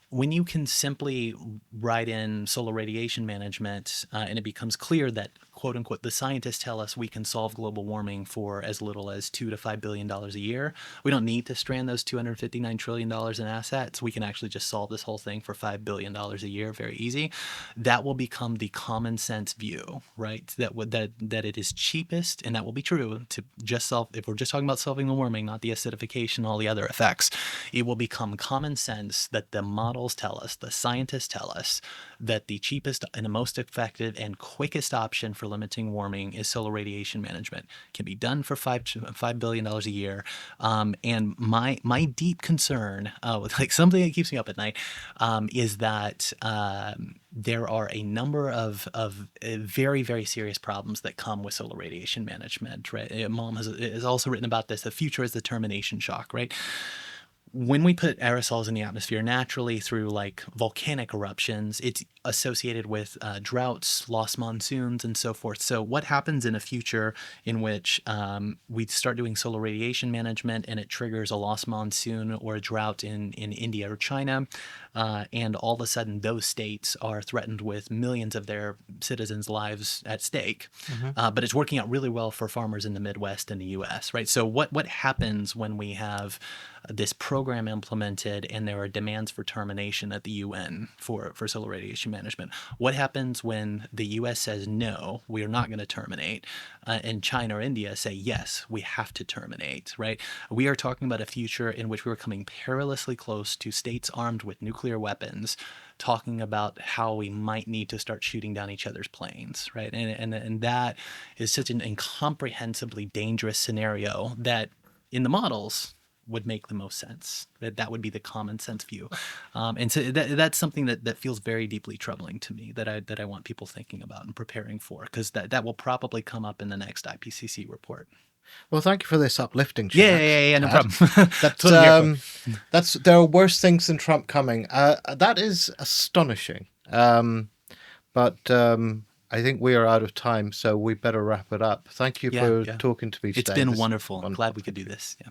simply write in solar radiation management, and it becomes clear that, quote unquote, the scientists tell us we can solve global warming for as little as $2 to $5 billion a year. We don't need to strand those $259 trillion in assets. We can actually just solve this whole thing for $5 billion a year, very easy. That will become the common sense view, right? That it is cheapest, and that will be true, to just solve, if we're just talking about solving the warming, not the acidification, all the other effects. It will become common sense that the models tell us, the scientists tell us, that the cheapest and the most effective and quickest option for limiting warming is solar radiation management. It can be done for $5 billion a year. And my deep concern, like something that keeps me up at night, is that there are a number of very, very serious problems that come with solar radiation management, right? Mom has also written about this. The future is the termination shock, right? When we put aerosols in the atmosphere naturally through like volcanic eruptions, it's associated with droughts, lost monsoons, and so forth. So what happens in a future in which we start doing solar radiation management and it triggers a lost monsoon or a drought in India or China, and all of a sudden those states are threatened with millions of their citizens' lives at stake, Hmm. but it's working out really well for farmers in the Midwest and the U.S., right? So what happens when we have this program implemented and there are demands for termination at the UN for solar radiation management? What happens when the US says, no, we are not going to terminate, and China or India say, yes, we have to terminate, right? We are talking about a future in which we're coming perilously close to states armed with nuclear weapons talking about how we might need to start shooting down each other's planes, right? And that is such an incomprehensibly dangerous scenario that in the models would make the most sense. That would be the common sense view, and so that's something that feels very deeply troubling to me. That I want people thinking about and preparing for, because that will probably come up in the next IPCC report. Well, thank you for this uplifting Yeah, chat, no Tad. problem. That That's what I'm here there are worse things than Trump coming. That is astonishing. But I think we are out of time, so we better wrap it up. Thank you Yeah, for yeah. talking to me It's today. been This is wonderful. wonderful. Glad we could Thank do you. this. Yeah.